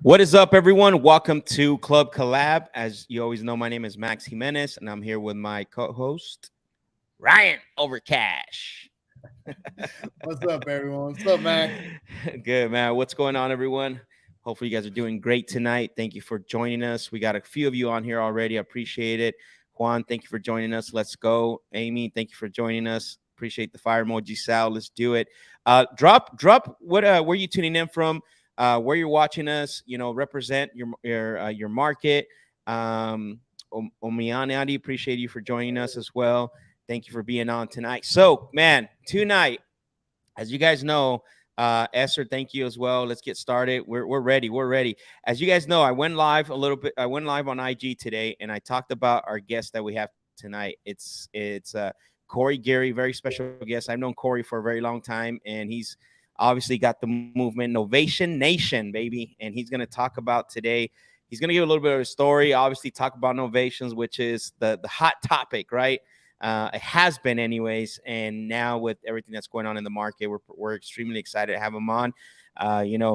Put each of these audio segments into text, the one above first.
What is up, everyone? Welcome to Club Collab. As you always know, my name is Max Jimenez, and I'm here with my co-host, Ryan Overcash. What's up, everyone? What's up, Mac? Good, man. What's going on, everyone? Hopefully, you guys are doing great tonight. Thank you for joining us. We got a few of you on here already. I appreciate it. Juan, thank you for joining us. Let's go. Amy, thank you for joining us. Appreciate the fire emoji, Sal. Let's do it. Drop what where you tuning in from, where you're watching us. Represent your market. Omiani, appreciate you for joining us as well. Thank you for being on tonight. So, man, tonight, as you guys know, Esther, thank you as well. Let's get started. We're ready. We're ready. As you guys know, I went live a little bit. I went live on IG today, and I talked about our guest that we have tonight. It's Corey Geary, very special guest. I've known Corey for a very long time, and he's obviously got the movement Novation Nation, baby. And he's going to talk about today. He's going to give a little bit of a story, obviously talk about Novations, which is the hot topic, right? It has been anyways, and now with everything that's going on in the market, we're extremely excited to have him on.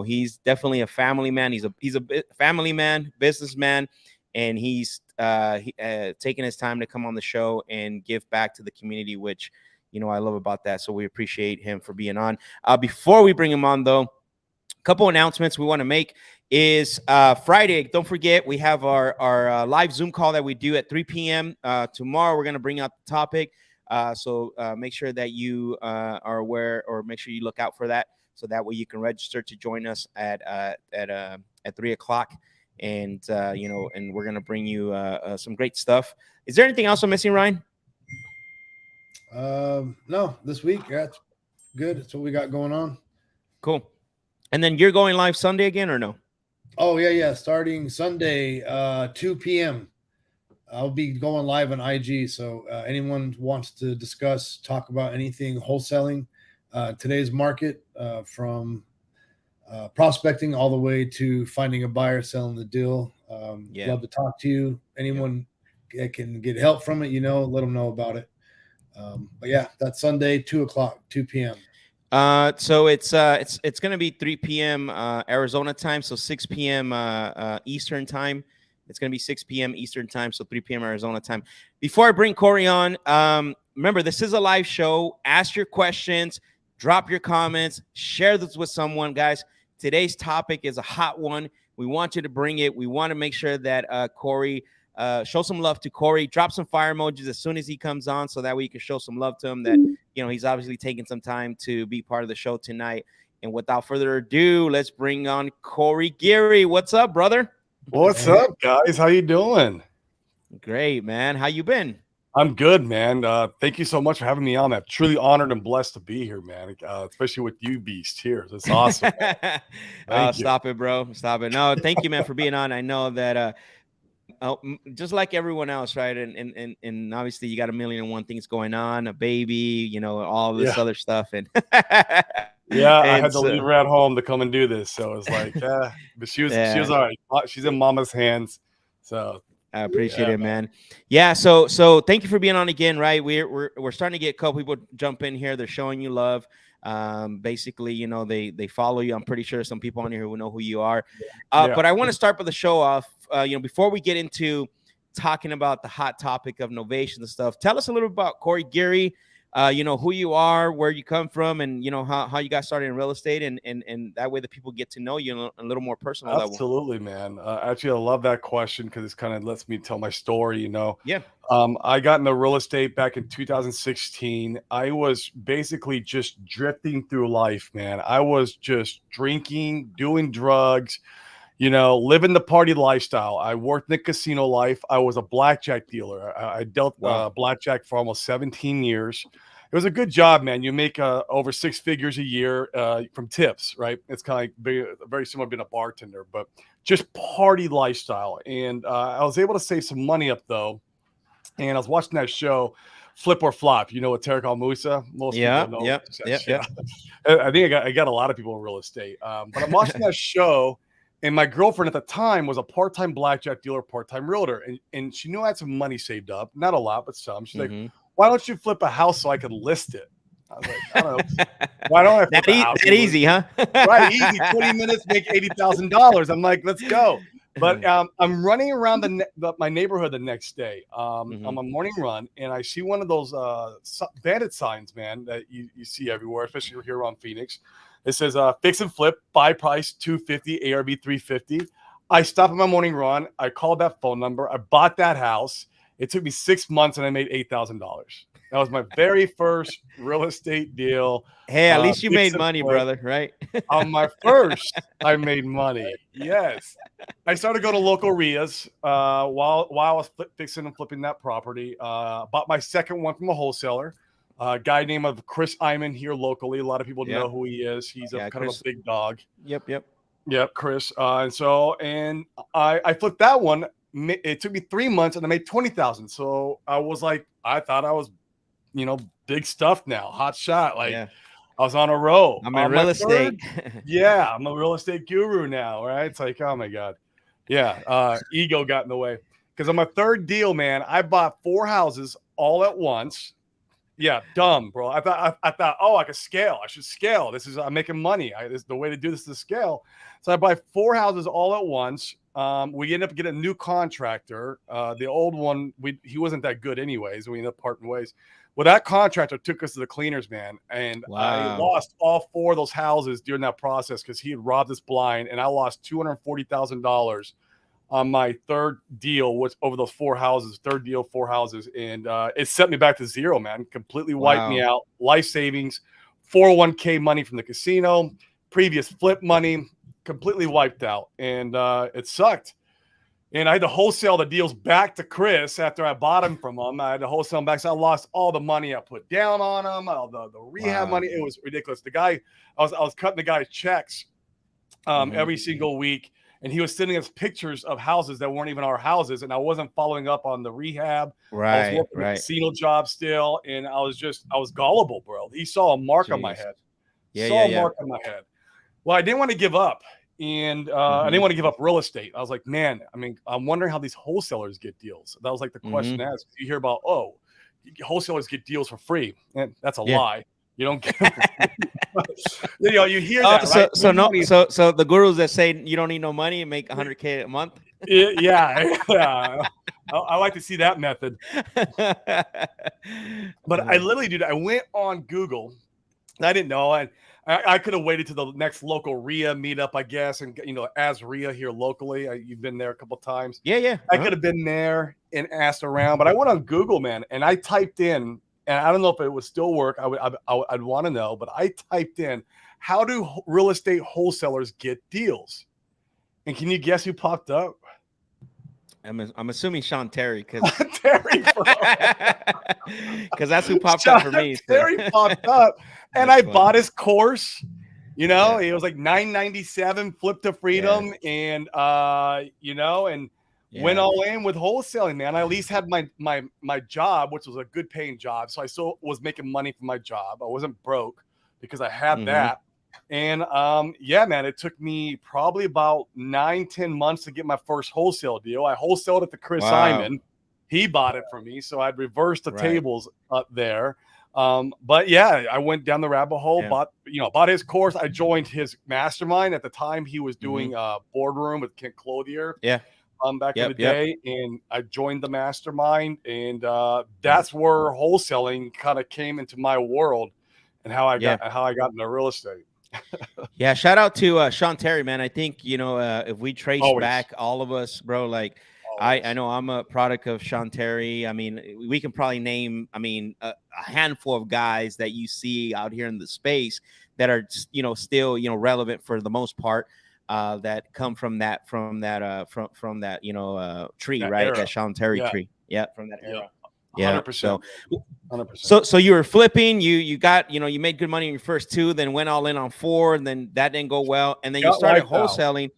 He's definitely a family man. He's a family man, businessman, and he's taking his time to come on the show and give back to the community, which I love about that. So we appreciate him for being on. Before we bring him on, though, a couple announcements we want to make is Friday. Don't forget, we have our live Zoom call that we do at 3 p.m. Tomorrow, we're going to bring out the topic. So make sure that you are aware, or make sure you look out for that. So that way you can register to join us at 3 o'clock. And, and we're going to bring you some great stuff. Is there anything else I'm missing, Ryan? No, this week. That's good. That's what we got going on. Cool. And then you're going live Sunday again or no? Oh, yeah. Starting Sunday, 2 p.m. I'll be going live on IG. So anyone wants to talk about anything wholesaling, today's market, from prospecting all the way to finding a buyer, selling the deal. Love to talk to you. Anyone that can get help from it, let them know about it. But yeah, that's Sunday, 2 p.m. So it's going to be 3 p.m. Arizona time, so 6 p.m. Eastern time. It's going to be 6 p.m. Eastern time, so 3 p.m. Arizona time. Before I bring Corey on, remember, this is a live show. Ask your questions, drop your comments, share this with someone, guys. Today's topic is a hot one. We want you to bring it. We want to make sure that Corey, show some love to Corey. Drop some fire emojis as soon as he comes on, so that way you can show some love to him that, he's obviously taking some time to be part of the show tonight. And without further ado, let's bring on Corey Geary. What's up, brother? What's up, guys? How you doing? Great, man. How you been? I'm good, man. Thank you so much for having me on. I'm truly honored and blessed to be here, man, especially with you beast here. That's awesome. Stop it, bro. Stop it. No, thank you, man, for being on. I know that just like everyone else, right? And obviously you got a million and one things going on, a baby, all this other stuff. And yeah, I had to leave her at home to come and do this. So it's like, but she was all right. She's in mama's hands. So I appreciate it, man. Yeah. So thank you for being on again, right? We're starting to get a couple people jump in here. They're showing you love. Basically, they follow you. I'm pretty sure some people on here who know who you are. But I want to start with the show off. Before we get into talking about the hot topic of Novation and stuff, tell us a little bit about Corey Geary. Who you are, where you come from, and how you got started in real estate, and that way the people get to know you on a little more personal level. Absolutely, man. Actually, I love that question because it kind of lets me tell my story. Yeah. I got into real estate back in 2016. I was basically just drifting through life, man. I was just drinking, doing drugs, living the party lifestyle. I worked in the casino life. I was a blackjack dealer. I dealt blackjack for almost 17 years. It was a good job, man. You make over 6 figures a year from tips, right? It's kind of like very similar to being a bartender, but just party lifestyle. And I was able to save some money up, though. And I was watching that show, Flip or Flop. With Tarek Al-Musa? Most people know. Yeah. I think I got a lot of people in real estate. But I'm watching that show. And my girlfriend at the time was a part-time blackjack dealer, part-time realtor. And she knew I had some money saved up. Not a lot, but some. She's like, why don't you flip a house so I could list it? I was like, I don't know. Why don't I flip a house? That easy, huh? Right, easy. 20 minutes, make $80,000. I'm like, let's go. But I'm running around my neighborhood the next day on my morning run, and I see one of those bandit signs, man, that you see everywhere, especially here around Phoenix. It says fix and flip, buy price $250, ARV $350. I stopped at my morning run. I called that phone number. I bought that house. It took me 6 months, and I made $8,000. That was my very first real estate deal. Hey, at least you made money, flip. brother, right? On my first, I made money. Yes. I started to go to local RIAs while I was fixing and flipping that property. Bought my second one from a wholesaler, a guy named Chris Iman here locally. A lot of people know who he is. He's kind of a big dog. Yep, Chris. And I flipped that one. It took me 3 months, and I made $20,000. So I was like, I thought I was, big stuff now, hot shot. Like I was on a roll. I'm in real estate. I'm a real estate guru now, right? It's like, oh my God. Yeah. Ego got in the way. Because on my third deal, man, I bought 4 houses all at once. Yeah, dumb, bro. I thought, oh, I could scale. I should scale. I'm making money. The way to do this is to scale. So I buy 4 houses all at once. We ended up getting a new contractor. The old one, he wasn't that good anyways. We ended up parting ways. Well, that contractor took us to the cleaners, man. And I lost all 4 of those houses during that process because he had robbed us blind. And I lost $240,000 on my third deal, was over those 4 houses, third deal, 4 houses. And it set me back to zero, man. Completely wiped me out. Life savings, 401k money from the casino, previous flip money, completely wiped out. And it sucked. And I had to wholesale the deals back to Chris after I bought them from him. I had to wholesale them back. So I lost all the money I put down on them, all the rehab money. It was ridiculous. The guy, I was cutting the guy's checks every single week. And he was sending us pictures of houses that weren't even our houses. And I wasn't following up on the rehab. I was working a casino job still. And I was gullible, bro. He saw a mark on my head. A mark on my head. Well, I didn't want to give up. And I didn't want to give up real estate. I was like, man, I'm wondering how these wholesalers get deals. That was like the question asked. You hear about, wholesalers get deals for free. And that's a lie. You don't get you hear that, right? So the gurus that say you don't need no money and make $100K a month. Yeah. I like to see that method. But I literally, dude, I went on Google. I didn't know. I could have waited to the next local RIA meetup, I guess. And, as RIA here locally, you've been there a couple of times. Yeah. I could have been there and asked around, but I went on Google, man, and I typed in, and I don't know if it would still work. I'd want to know, but I typed in, how do real estate wholesalers get deals? And can you guess who popped up? I'm assuming Sean Terry, because that's who popped up for me. Terry popped up, and I bought his course. It was like $997, flip to freedom, and went all in with wholesaling, man. I at least had my job, which was a good paying job, so I still was making money from my job. I wasn't broke because I had that. And man, it took me probably about 9-10 months to get my first wholesale deal. I wholesaled it to Chris Iman. He bought it for me, so I'd reversed the tables up there. But yeah, I went down the rabbit hole, bought his course. I joined his mastermind. At the time, he was doing boardroom with Kent Clothier. Back in the day, and I joined the mastermind, and that's where wholesaling kind of came into my world, and how I got into real estate. Shout out to Sean Terry, man. I think if we trace back all of us, bro, like I know I'm a product of Sean Terry. I mean, we can probably name a handful of guys that you see out here in the space that are still relevant for the most part, that come from that tree, that right era. That Sean Terry tree, from that era. 100%. 100%. So you were flipping, you got, you made good money in your first 2, then went all in on 4, and then that didn't go well, and then you started wholesaling.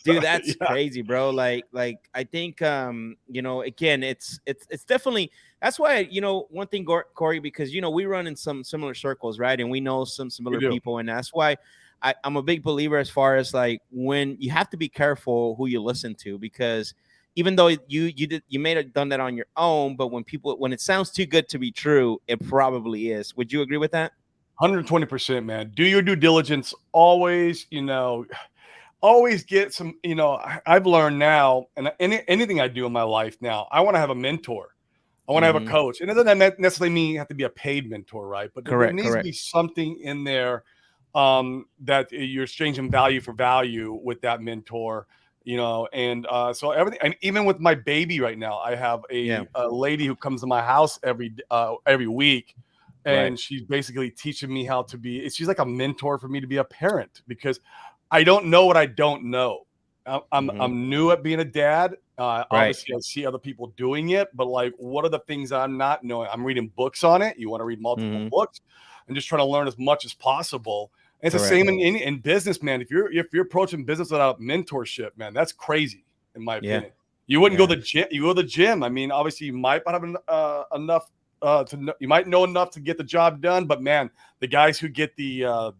Dude, that's crazy, bro. Like I think again, it's definitely, that's why one thing, Corey, because we run in some similar circles, right? And we know some similar people, and that's why I'm a big believer as far as like when you have to be careful who you listen to, because even though you may have done that on your own, but when it sounds too good to be true, it probably is. Would you agree with that? 120%, man. Do your due diligence always, always get some, I've learned now, and anything I do in my life now, I want to have a mentor. I want to have a coach. And it doesn't necessarily mean you have to be a paid mentor, right? But there needs to be something in there that you're exchanging value for value with that mentor, and so everything. And even with my baby right now, I have a lady who comes to my house every week. And she's basically teaching me how to be, she's like a mentor for me to be a parent, because I don't know what I don't know. I'm new at being a dad. Obviously I see other people doing it, but like, what are the things I'm not knowing? I'm reading books on it. You want to read multiple books and just trying to learn as much as possible. And it's the same in business, man. If you're approaching business without mentorship, man, that's crazy in my opinion. You wouldn't go to the gym. You go to the gym. I mean, obviously you might not have enough you might know enough to get the job done, but man, the guys who get the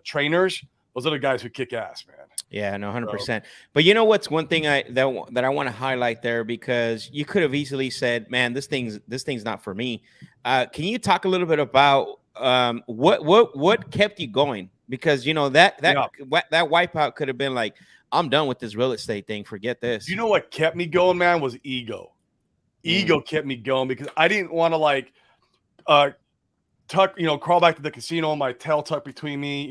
trainers, those are the guys who kick ass, man. Yeah, no, 100%. But you know what's one thing that I want to highlight there, because you could have easily said, "Man, this thing's not for me." Can you talk a little bit about what kept you going? Because that wipeout could have been like, "I'm done with this real estate thing. Forget this." You know what kept me going, man, was ego. Ego kept me going, because I didn't want to like crawl back to the casino, my tail tucked between me.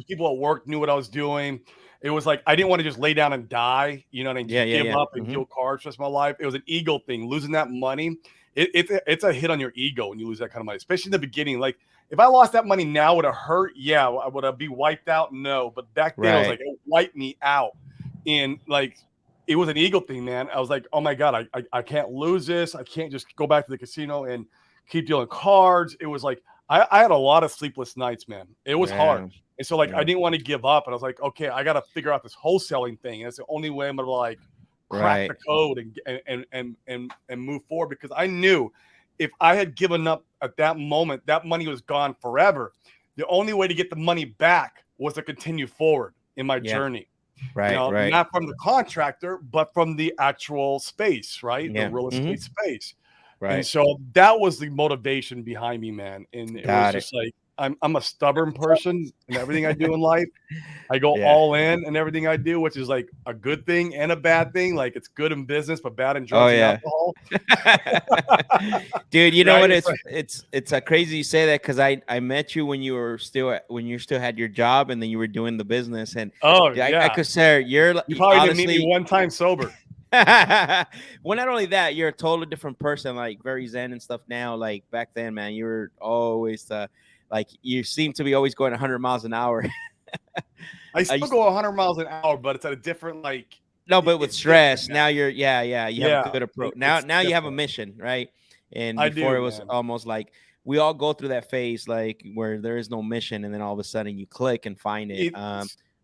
People at work knew what I was doing. It was like I didn't want to just lay down and die, and give up and deal cards for the rest of my life. It was an ego thing. Losing that money, it's a hit on your ego when you lose that kind of money, especially in the beginning. Like if I lost that money now, would it hurt? Yeah. Would I be wiped out? No. But back then, I was like, it wiped me out, and like. It was an ego thing, man. I was like, oh my God, I can't lose this. I can't just go back to the casino and keep dealing cards. It was like, I had a lot of sleepless nights, man. It was hard. And so like, I didn't want to give up. And I was like, okay, I got to figure out this wholesaling thing. And it's the only way I'm going to like crack the code and move forward, because I knew if I had given up at that moment, that money was gone forever. The only way to get the money back was to continue forward in my journey. Not from the contractor, but from the actual space, the real estate space. And so that was the motivation behind me, man. And it was just like, I'm a stubborn person in everything I do in life. I go all in everything I do, which is like a good thing and a bad thing. Like it's good in business, but bad in drugs and alcohol. Dude, you know what? It's crazy you say that, because I met you when you still had your job, and then you were doing the business. And I could say you probably didn't meet me one time sober. Well, not only that, you're a totally different person, like very zen and stuff now. Like back then, man, you were always like you seem to be always going 100 miles an hour. I still go 100 miles an hour, but it's at a different but with stress. Now you're you have a good approach. Now you have a mission, right? And before it was almost like we all go through that phase, like where there is no mission, and then all of a sudden you click and find it.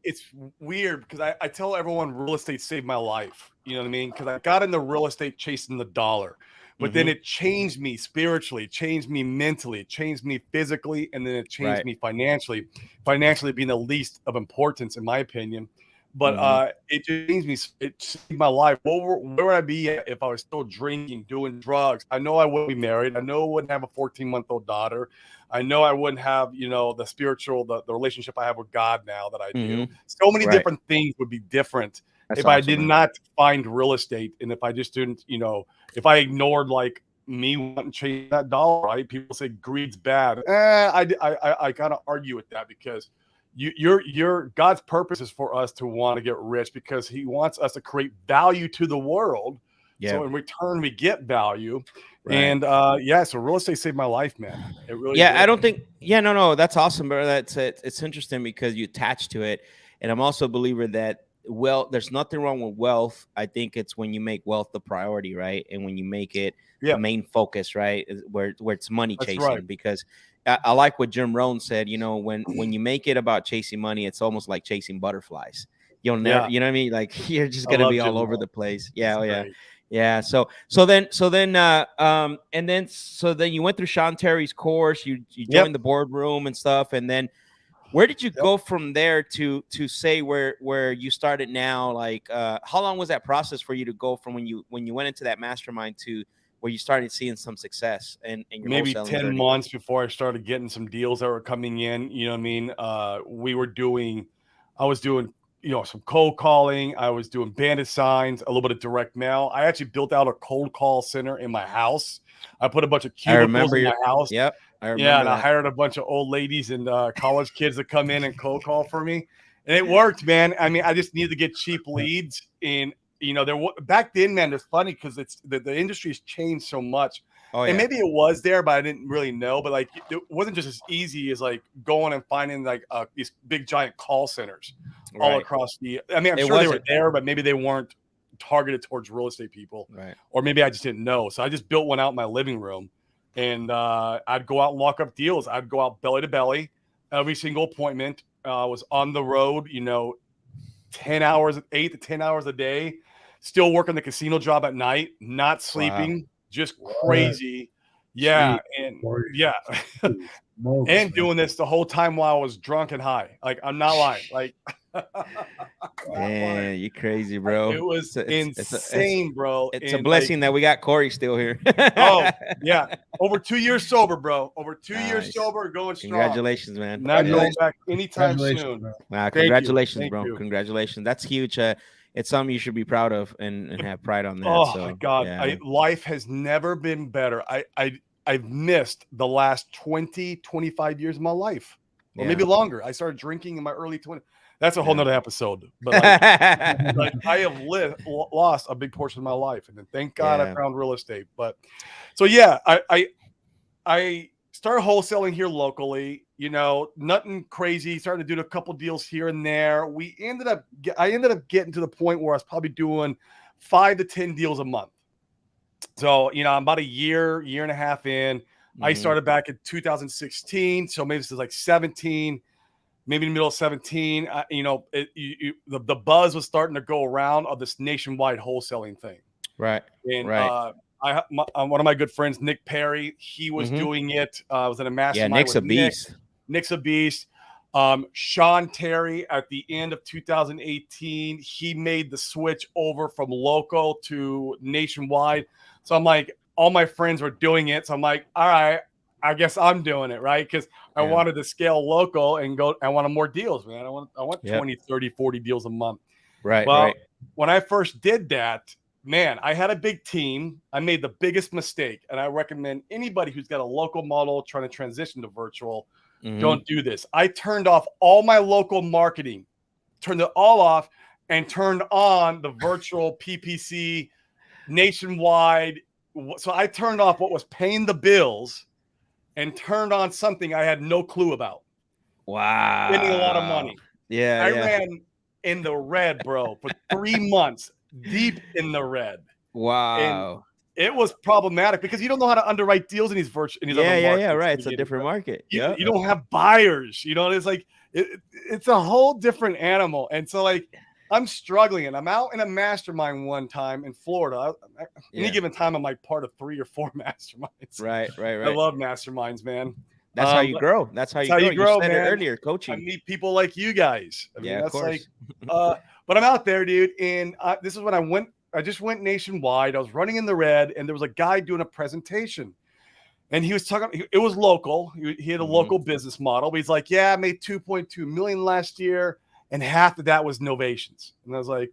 It's weird, because I tell everyone real estate saved my life. You know what I mean? Because I got into real estate chasing the dollar. But then it changed me spiritually, changed me mentally, changed me physically, and then it changed me financially. Financially being the least of importance, in my opinion. But it changed me. It saved my life. Where would I be at if I was still drinking, doing drugs? I know I wouldn't be married. I know I wouldn't have a 14-month-old daughter. I know I wouldn't have, the spiritual, the relationship I have with God now that I do. So many different things would be different if I did not find real estate, and if I just didn't, if I ignored like me wanting to change that dollar, right? People say greed's bad. I kind of argue with that, because your God's purpose is for us to want to get rich, because He wants us to create value to the world. So in return, we get value. And so real estate saved my life, man. It really did. I don't think no, that's awesome, bro. It's interesting because you attach to it. And I'm also a believer that there's nothing wrong with wealth. I think it's when you make wealth the priority, right? And when you make it the main focus, right? Where it's money chasing. Because I like what Jim Rohn said, when you make it about chasing money, it's almost like chasing butterflies. You'll never, you know what I mean? Like you're just going to be all over the place. Yeah. So then you went through Sean Terry's course, you joined the boardroom and stuff. And then Where did you go from there to say where you started now? Like, how long was that process for you to go from when you went into that mastermind to where you started seeing some success in your Maybe wholesaling 10 journey? months before I started getting some deals that were coming in. You know what I mean? I was doing, some cold calling. I was doing bandit signs, a little bit of direct mail. I actually built out a cold call center in my house. I put a bunch of I cubicles remember in my house. Yep, I Yeah, remember and I that. hired a bunch of old ladies and college kids to come in and cold call for me. And it worked, man. I mean, I just needed to get cheap leads. And, back then, man, it's funny because the industry's changed so much. Oh And yeah, maybe it was there, but I didn't really know. But like, it wasn't just as easy as like going and finding like these big giant call centers all right. across the. I mean, I'm It sure they were wasn't. there, but maybe they weren't targeted towards real estate people, Right. or maybe I just didn't know. So I just built one out in my living room, and I'd go out and lock up deals. I'd go out belly to belly every single appointment. I was on the road, 8 to 10 hours a day, still working the casino job at night, not sleeping. Just crazy. Yeah. And yeah. And doing this the whole time while I was drunk and high. Like, I'm not lying. Like, Man, you crazy, bro. it was insane, bro. It's a And blessing that we got Corey still here. oh, yeah. Over 2 years sober, bro. Over 2 years Nice. sober, going strong. Congratulations, man. Not Yeah. going back anytime soon. bro. Wow, Thank congratulations, you. bro. Thank you. Congratulations. That's huge. It's something you should be proud of and have pride on that. Oh so, my God. yeah. Life has never been better. I've missed the last 20, 25 years of my life, or maybe longer. I started drinking in my early 20s. That's a whole nother episode. But like I have lost a big portion of my life. And then thank God I found real estate. But so, yeah, I started wholesaling here locally, nothing crazy. Started to do a couple deals here and there. I ended up getting to the point where I was probably doing 5 to 10 deals a month. So, I'm about a year and a half in. I started back in 2016. So maybe this is like 17, maybe in the middle of 17. The buzz was starting to go around of this nationwide wholesaling thing. Right. And right. One of my good friends, Nick Perry, he was doing it. I was in a mastermind. Yeah, Nick's a beast. Nick's a beast. Sean Terry at the end of 2018, he made the switch over from local to nationwide. So I'm like, all my friends were doing it. So I'm like, all right, I guess I'm doing it, right? Because I wanted to scale local and go. I wanted more deals, man. I want 20, 30, 40 deals a month. Right. Well, right. When I first did that, man, I had a big team. I made the biggest mistake. And I recommend anybody who's got a local model trying to transition to virtual, don't do this. I turned off all my local marketing, turned it all off, and turned on the virtual PPC nationwide. So I turned off what was paying the bills and turned on something I had no clue about. Wow. Spending a lot of money. Yeah. I ran in the red, bro, for 3 months, deep in the red. Wow. And it was problematic because you don't know how to underwrite deals in these other markets. Yeah, right. It's a different market. You don't have buyers. It's like it's a whole different animal. And so, like, I'm struggling, and I'm out in a mastermind one time in Florida. Any given time, I'm like part of 3 or 4 masterminds. Right. I love masterminds, man. That's how you grow. That's how you grow. You said man. it earlier, coaching. I meet people like you guys. I mean, of course. Like, but I'm out there, dude. And this is when I just went nationwide. I was running in the red, and there was a guy doing a presentation. And he was talking, it was local. He had a local business model. But he's like, yeah, I made 2.2 million last year. And half of that was Novations. And I was like,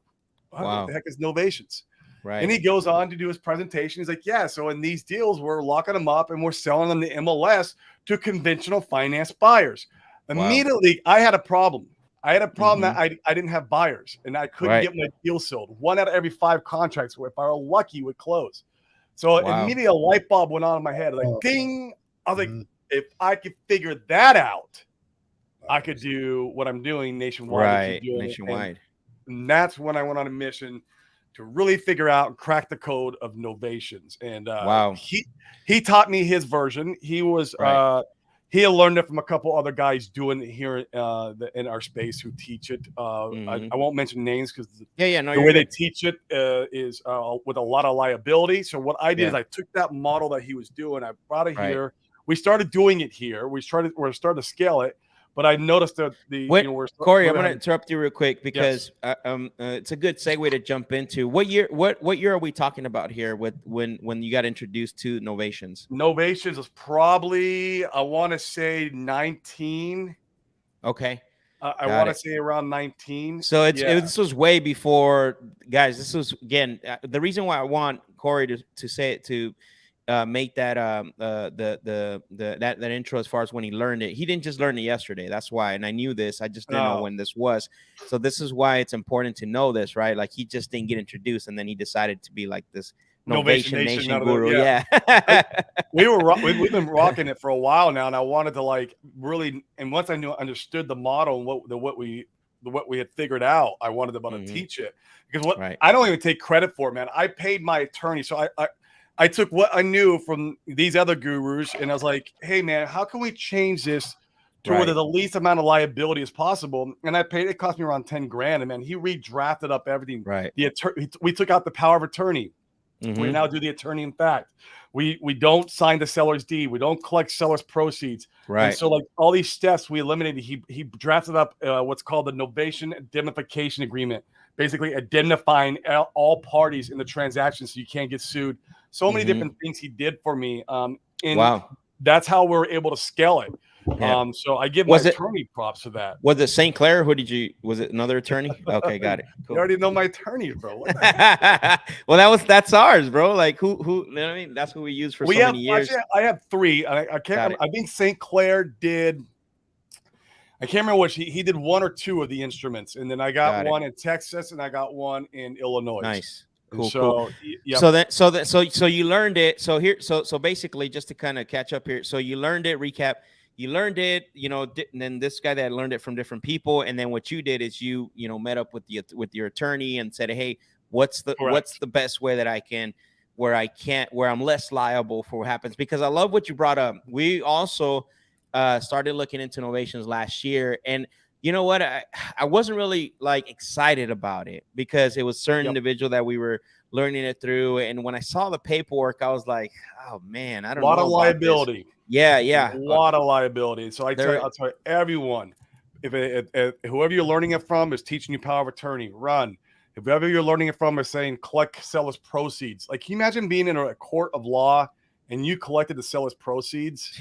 what the heck is Novations? Right. And he goes on to do his presentation. He's like, yeah, so in these deals, we're locking them up and we're selling them to MLS to conventional finance buyers. Immediately, I had a problem. I had a problem that I didn't have buyers and I couldn't get my deal sold. 1 out of every 5 contracts, if I were lucky, would close. So immediately a light bulb went on in my head. Like, ding. I was like, if I could figure that out, I could do what I'm doing nationwide. Right, nationwide. And that's when I went on a mission to really figure out and crack the code of Novations. And he taught me his version. He was he had learned it from a couple other guys doing it here in our space who teach it. I won't mention names because the way they teach it is with a lot of liability. So what I did is I took that model that he was doing, I brought it here. We started doing it here. We're starting to scale it. But I noticed that What, Corey, I'm going to having, interrupt you real quick because it's a good segue to jump into. What year are we talking about here with when you got introduced to Novations? Novations was probably, I want to say 19. Okay. I want to say around 19. So this was way before, guys. This was, again, the reason why I want Corey to say it, to make that that intro as far as when he learned it. He didn't just learn it yesterday. That's why. And I knew this. I just didn't know when this was. So this is why it's important to know this, right? Like, he just didn't get introduced, and then he decided to be like this Novation Nation guru. Yeah. We've been rocking it for a while now, and I wanted to like really, and once I understood the model and what we had figured out, I wanted to be able to teach it, because I don't even take credit for it, man. I paid my attorney, so I took what I knew from these other gurus, and I was like, hey man, how can we change this to where the least amount of liability as possible? And it cost me around 10 grand, and man, he redrafted up everything. Right. We took out the power of attorney. We now do the attorney in fact. We don't sign the seller's deed. We don't collect seller's proceeds. Right. And so like all these steps we eliminated. He drafted up what's called the Novation Indemnification Agreement, basically indemnifying all parties in the transaction so you can't get sued. So many different things he did for me. And that's how we're able to scale it. Yeah. So I give my attorney props for that. Was it St. Clair? Was it another attorney? Okay, got it. Cool. You already know my attorney, bro. Well, that's ours, bro. Like who you know what I mean? That's who we use for many years. Actually, I have 3. I can't. I think St. Clair did. I can't remember which. He did 1 or 2 of the instruments, and then I got one in Texas, and I got one in Illinois. Nice. Cool. So, yep. So you learned it. So basically, just to kind of catch up here. So you learned it. Recap. You learned it, and then this guy that learned it from different people, and then what you did is you met up with your attorney and said, hey, what's the best way that I can, where I'm less liable for what happens? Because I love what you brought up. We also started looking into Novations last year, and you know what? I wasn't really like excited about it because it was certain individual that we were learning it through, and when I saw the paperwork, I was like, oh man, I don't know. A lot of liability. This. Yeah. A lot of liability. So I'll tell everyone, if whoever you're learning it from is teaching you power of attorney, run. If whoever you're learning it from is saying collect seller's proceeds. Like, can you imagine being in a court of law and you collected the seller's proceeds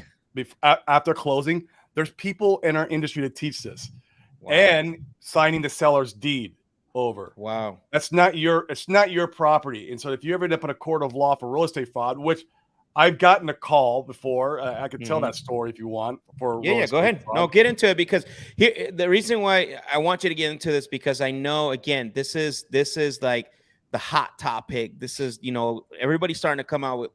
after closing? There's people in our industry that teach this. Wow. And signing the seller's deed over. Wow. It's not your property. And so if you ever end up in a court of law for real estate fraud, which I've gotten a call before. I could tell that story if you want. Go ahead. Fraud. No, get into it, because here the reason why I want you to get into this, because I know, again, this is like the hot topic. This is, everybody's starting to come out with.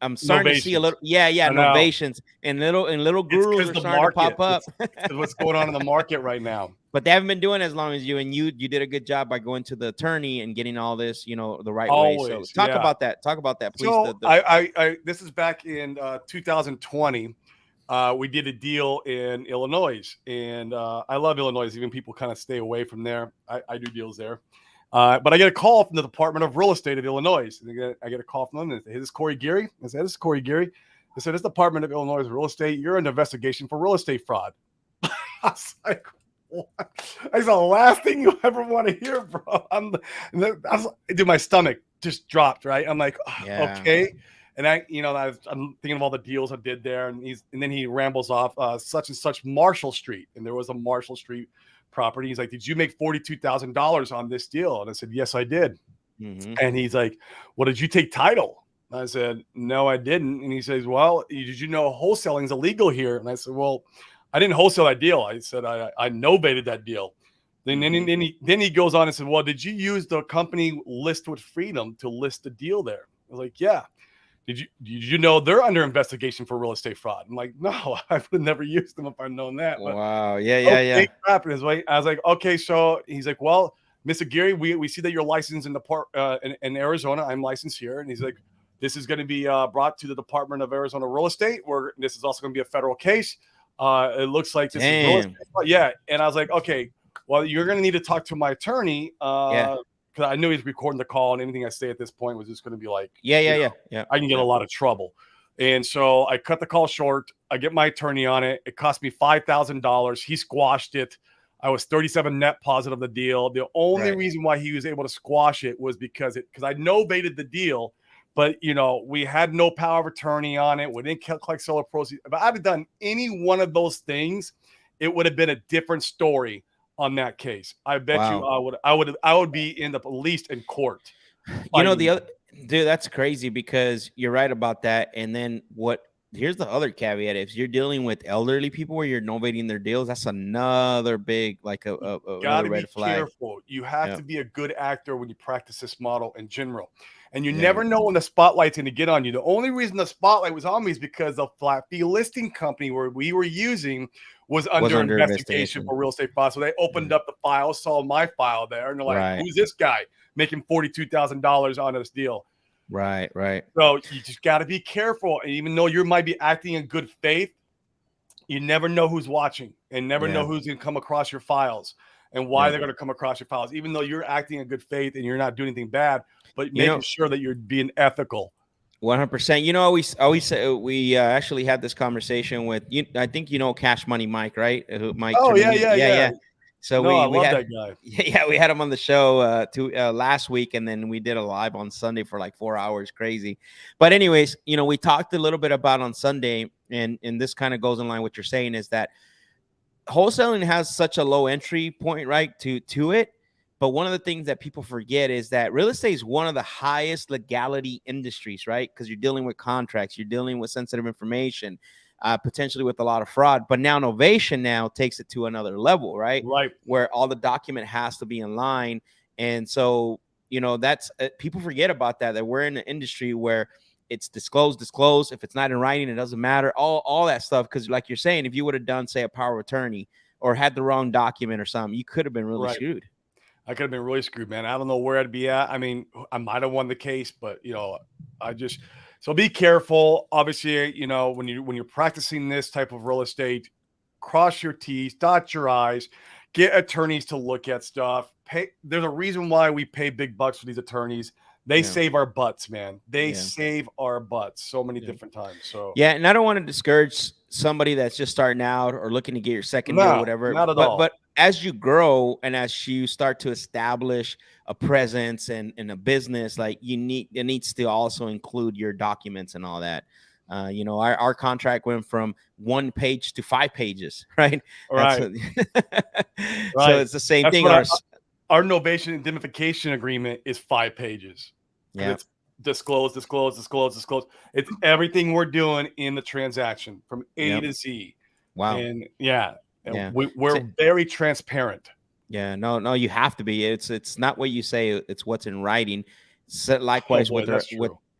I'm starting to see a little, Novations and little gurus are starting to pop up. It's what's going on in the market right now. But they haven't been doing it as long as you, and you did a good job by going to the attorney and getting all this, the right way. So talk about that. Talk about that, please. So this is back in 2020. We did a deal in Illinois, and I love Illinois. Even people kind of stay away from there. I do deals there. But I get a call from the Department of Real Estate of Illinois. I get a call from them. And they say, hey, this is Corey Geary. I said, this is Corey Geary. They said, this Department of Illinois Real Estate, you're under investigation for real estate fraud. I was like, what? That's the last thing you ever want to hear, bro. My stomach just dropped, right? I'm like, okay. And I'm thinking of all the deals I did there. And then he rambles off such and such Marshall Street. And there was a Marshall Street property. He's like, did you make $42,000 on this deal? And I said, yes, I did. And he's like, well, did you take title? And I said, no, I didn't. And he says, well, did you know wholesaling is illegal here? And I said, well, I didn't wholesale that deal. I said, I novated that deal. Then he goes on and said, well, did you use the company List with Freedom to list the deal there? I was like, yeah. Did you know they're under investigation for real estate fraud? I'm like, no, I would have never used them if I'd known that. But, wow. Yeah. Crap. I was like, okay. So he's like, well, Mr. Geary, we see that you're licensed in Arizona. I'm licensed here. And he's like, this is going to be brought to the Department of Arizona Real Estate, where this is also going to be a federal case. It looks like this is real estate. Yeah. And I was like, okay, well, you're going to need to talk to my attorney. Because I knew he's recording the call, and anything I say at this point was just going to be like, I can get a lot of trouble. And so I cut the call short. I get my attorney on it. It cost me $5,000. He squashed it. I was 37 net positive of the deal. The only reason why he was able to squash it was because I novated the deal, but we had no power of attorney on it. We didn't collect seller proceeds. If I had done any one of those things, it would have been a different story on that case. I bet you I would be in at least in court. The other dude, that's crazy because you're right about that. And then here's the other caveat: if you're dealing with elderly people where you're novating their deals, that's another big gotta be careful. You have to be a good actor when you practice this model in general. And you never know when the spotlight's going to get on you. The only reason the spotlight was on me is because the flat fee listing company where we were using was under investigation for real estate fraud. So they opened up the file, saw my file there, and they're like, who's this guy making $42,000 on this deal? Right. So you just got to be careful. And even though you might be acting in good faith, you never know who's watching and never know who's going to come across your files and why they're going to come across your files, even though you're acting in good faith and you're not doing anything bad, but making sure that you're being ethical. 100%. Always say we actually had this conversation with you. I think Cash Money Mike, right? Mike. Oh yeah. So I we love had that guy. Yeah, we had him on the show last week, and then we did a live on Sunday for like 4 hours. Crazy. But anyways, we talked a little bit about on Sunday, and this kind of goes in line with what you're saying is that wholesaling has such a low entry point, right? To it. But one of the things that people forget is that real estate is one of the highest legality industries, right? Because you're dealing with contracts, you're dealing with sensitive information, potentially with a lot of fraud. But now Novation takes it to another level, right? Right. Where all the document has to be in line. And so, that's people forget about that we're in an industry where it's disclosed. If it's not in writing, it doesn't matter. All that stuff. Because like you're saying, if you would have done, say, a power of attorney or had the wrong document or something, you could have been really screwed. I could have been really screwed, man. I don't know where I'd be at. I mean, I might have won the case, but so be careful. Obviously, when you're practicing this type of real estate, cross your T's, dot your I's, get attorneys to look at stuff. There's a reason why we pay big bucks for these attorneys. They save our butts, man. They save our butts so many different times. So and I don't want to discourage somebody that's just starting out or looking to get your second deal or whatever. Not at all. But as you grow and as you start to establish a presence and a business, like it needs to also include your documents and all that. Our contract went from 1 page to 5 pages, right? Right. So it's the same thing. Our Novation indemnification agreement is 5 pages. Yeah. It's disclose. It's everything we're doing in the transaction from A to Z. Wow. And we're very transparent. Yeah, no, you have to be. It's not what you say; it's what's in writing. So likewise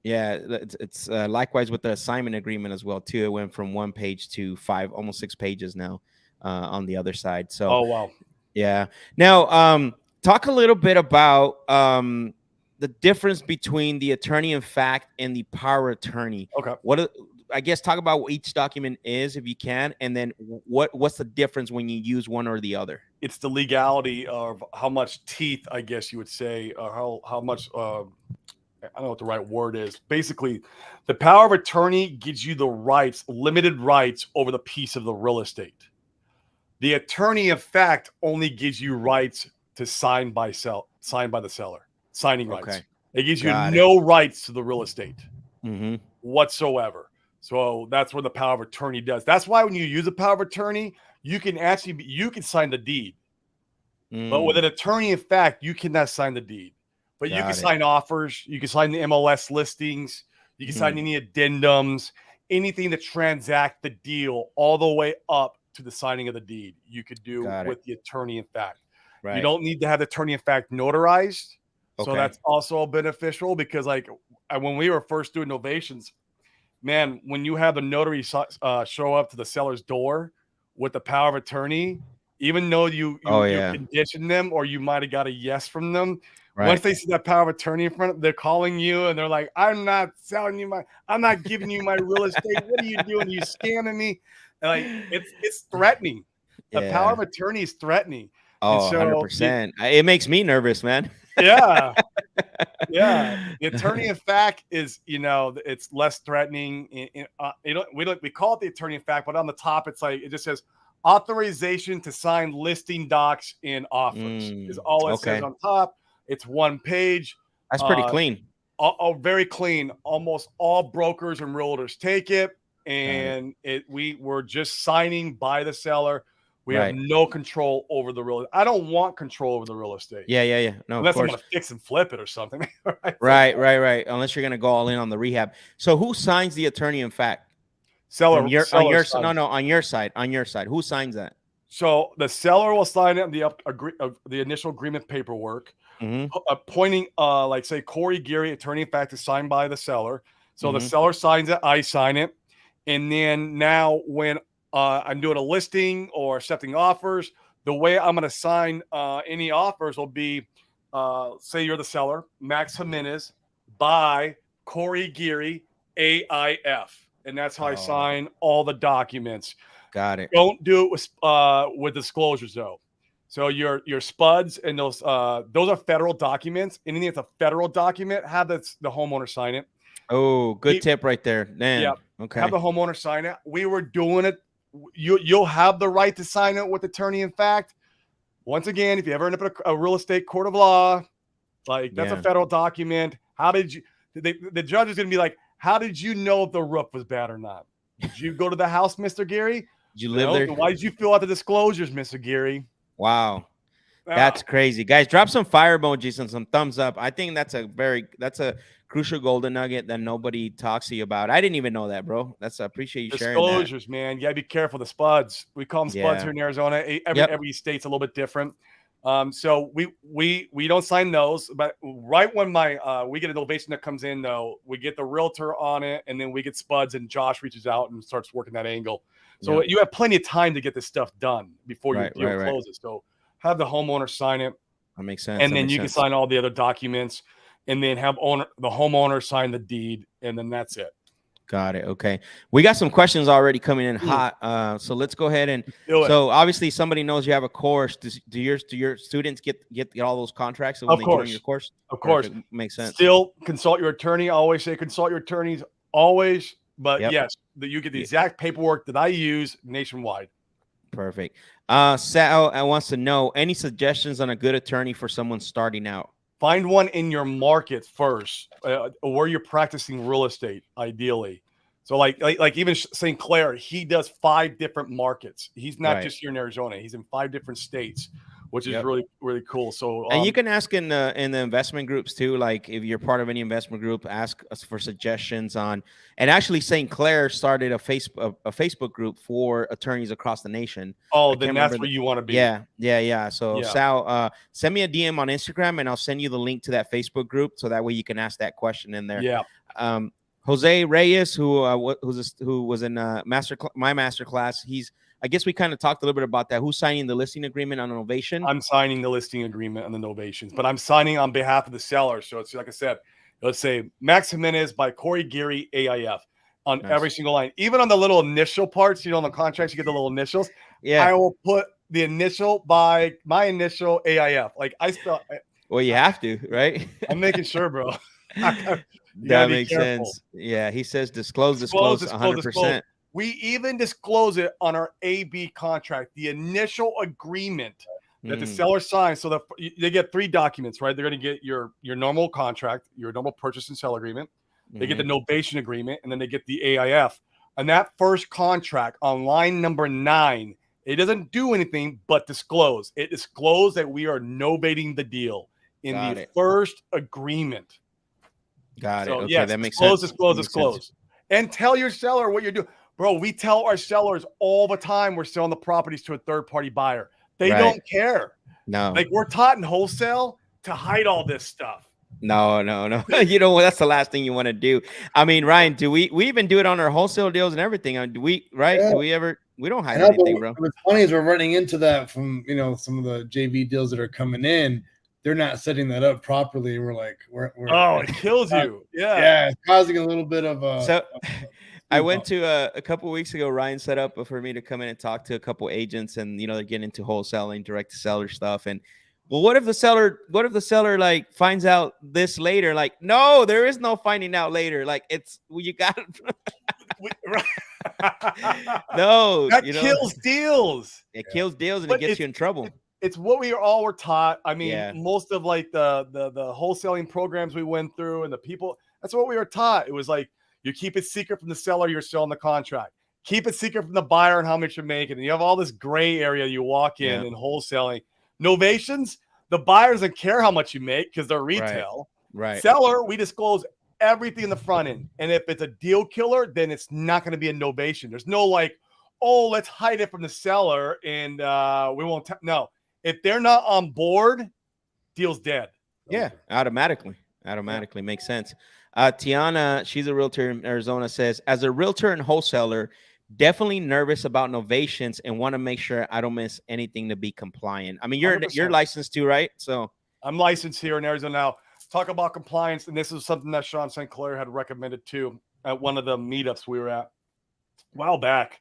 it's likewise with the assignment agreement as well too. It went from 1 page to 5, almost 6 pages now on the other side. So, oh wow, yeah. Now, talk a little bit about the difference between the attorney in fact and the power attorney. Okay. I guess talk about what each document is if you can, and then what's the difference when you use one or the other? It's the legality of how much teeth, I guess you would say, or how much I don't know what the right word is. Basically, the power of attorney gives you the rights, limited rights over the piece of the real estate. The attorney of fact only gives you rights to sign by the seller, signing rights. Okay. It gives you no rights to the real estate whatsoever. So that's what the power of attorney does. That's why when you use a power of attorney, you can sign the deed. But with an attorney in fact, you cannot sign the deed. But you can sign offers, you can sign the MLS listings, you can sign any addendums, anything to transact the deal all the way up to the signing of the deed. You could do with the attorney in fact. Right. You don't need to have the attorney in fact notarized. Okay. So that's also beneficial because when we were first doing Novations, man, when you have the notary show up to the seller's door with the power of attorney, even though you conditioned them or you might have got a yes from them, once they see that power of attorney in front of them, they're calling you and they're like, I'm not giving you my real estate. What are you doing? You scamming me? And it's threatening. The power of attorney is threatening. Oh, 100%. It makes me nervous, man. Yeah. Yeah, the attorney in fact is, it's less threatening. We call it the attorney in fact, but on the top it's like it just says authorization to sign listing docs and offers is all it says Okay. on top. It's one page. That's pretty clean. All very clean. Almost all brokers and realtors take it, Got it. and we're just signing by the seller. We have Right. no control over the real. I don't want control over the real estate. Yeah. No, of Unless I'm course. gonna fix and flip it or something. Right. Unless you're gonna go all in on the rehab. So who signs the attorney in fact? Seller, On your signs. no, on your side. On your side. Who signs that? So the seller will sign it, the initial agreement paperwork, Mm-hmm. appointing, like say Corey Geary, attorney in fact, is signed by the seller. So the Mhm. seller signs it, I sign it, and then now when I'm doing a listing or accepting offers, the way I'm going to sign any offers will be, say you're the seller, Max Jimenez, by Corey Geary, AIF, and that's how I Oh. sign all the documents. Got it. Don't do it with disclosures though. So your spuds and those are federal documents. Anything that's a federal document, have the homeowner sign it. Oh, good tip right there. Man. Yeah. Okay. Have the homeowner sign it. We were doing it. You'll have the right to sign it with attorney in fact. Once again, if you ever end up at a real estate court of law, like that's a federal document. How did you? The judge is going to be like, how did you know if the roof was bad or not? Did you go to the house, Mr. Geary? Did you live there? Why did you fill out the disclosures, Mr. Geary? Wow. That's crazy. Guys, drop some fire emojis and some thumbs up. I think that's a crucial golden nugget that nobody talks to you about. I didn't even know that, bro. I appreciate you sharing that. Disclosures, man. You gotta be careful. The spuds. We call them spuds here in Arizona. Every state's a little bit different. So we don't sign those, but right when we get a novation that comes in, though, we get the realtor on it, and then we get spuds, and Josh reaches out and starts working that angle. So you have plenty of time to get this stuff done before your deal closes. So have the homeowner sign it. That makes sense. And then you can sign all the other documents, and then have the homeowner sign the deed, and then that's it. Got it. Okay. We got some questions already coming in hot. So let's go ahead and so obviously somebody knows you have a course. Do your students get all those contracts when they join your course? Of course. Makes sense. Still consult your attorney. I always say consult your attorneys always. But yes, you get the exact paperwork that I use nationwide. Perfect. Sal wants to know any suggestions on a good attorney for someone starting out. Find one in your market first, where you're practicing real estate, ideally. So like even St. Clair, he does 5 different markets. He's not just here in Arizona. He's in 5 different states, which is really, really cool. So and you can ask in the investment groups too. Like if you're part of any investment group, ask us for suggestions on. And actually, St. Clair started a Facebook group for attorneys across the nation. Oh, then that's where you want to be. Yeah. So Sal, send me a DM on Instagram, and I'll send you the link to that Facebook group, so that way you can ask that question in there. Yeah. Jose Reyes, who was in my master class, I guess we kind of talked a little bit about that. Who's signing the listing agreement on Novation? I'm signing the listing agreement on the Novations, but I'm signing on behalf of the seller. So it's like I said, let's say Max Jimenez by Corey Geary, AIF on every single line. Even on the little initial parts, on the contracts, you get the little initials. Yeah. I will put the initial by my initial AIF. Like I spell. Well, you have to, right? I'm making sure, bro. That makes sense. Yeah. He says disclose 100%. We even disclose it on our AB contract, the initial agreement that the seller signs. So they get 3 documents, right? They're going to get your normal contract, your normal purchase and sell agreement. They get the novation agreement, and then they get the AIF. And that first contract on line number 9, it doesn't do anything but disclose. It discloses that we are novating the deal in the first agreement. Got it. So, okay, yes, that makes sense. Disclose. And tell your seller what you're doing. Bro, we tell our sellers all the time we're selling the properties to a third-party buyer. They don't care. No. Like we're taught in wholesale to hide all this stuff. No. That's the last thing you want to do. I mean, Ryan, do we even do it on our wholesale deals and everything? Do we, right? Yeah. Do we ever? We don't hide anything, bro. What's funny is we're running into that from, some of the JV deals that are coming in. They're not setting that up properly. We're like, it kills you. Yeah. It's causing a little bit of a. So I went to a couple of weeks ago. Ryan set up for me to come in and talk to a couple agents, and they're getting into wholesaling, direct to seller stuff. And Well, what if the seller like finds out this later? Like, no, there is no finding out later. Like, it's you got no, That kills deals. it kills deals and But it gets you in trouble. It's what we all were taught. I mean, Yeah. most of like the wholesaling programs we went through and the people, that's what we were taught. It was like, you keep it secret from the seller, you're still in the contract. Keep it secret from the buyer and how much you're making. And you have all this gray area you walk in wholesaling. Novations, the buyer doesn't care how much you make because they're retail. Right. Seller, we disclose everything in the front end. And if it's a deal killer, then it's not going to be a novation. There's no like, oh, let's hide it from the seller and we won't. No, if they're not on board, deal's dead. Yeah, automatically makes sense. Tiana, she's a realtor in Arizona, says, as a realtor and wholesaler, definitely nervous about novations and want to make sure I don't miss anything to be compliant. I mean, you're 100%. licensed too, right? So I'm licensed here in Arizona now. Talk about compliance, and this is something that Sean St. Clair had recommended too at one of the meetups we were at a while back.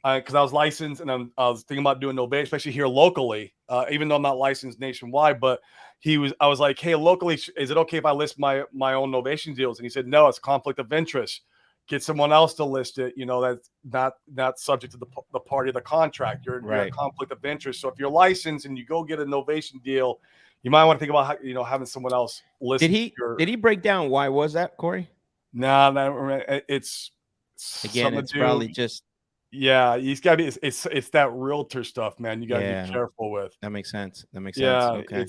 Because I was licensed and I was thinking about doing Novation, especially here locally, even though I'm not licensed nationwide. But I was like, hey, locally, is it okay if I list my own Novation deals? And he said, no, it's conflict of interest. Get someone else to list it. You know, that's not subject to the party of the contract. You're a conflict of interest. So if you're licensed and you go get a Novation deal, you might want to think about having someone else list. Did he break down why was that, Corey? No, it's probably just. Yeah, he's got to be. It's that realtor stuff, man. You got to be careful with. That makes sense. Yeah, okay.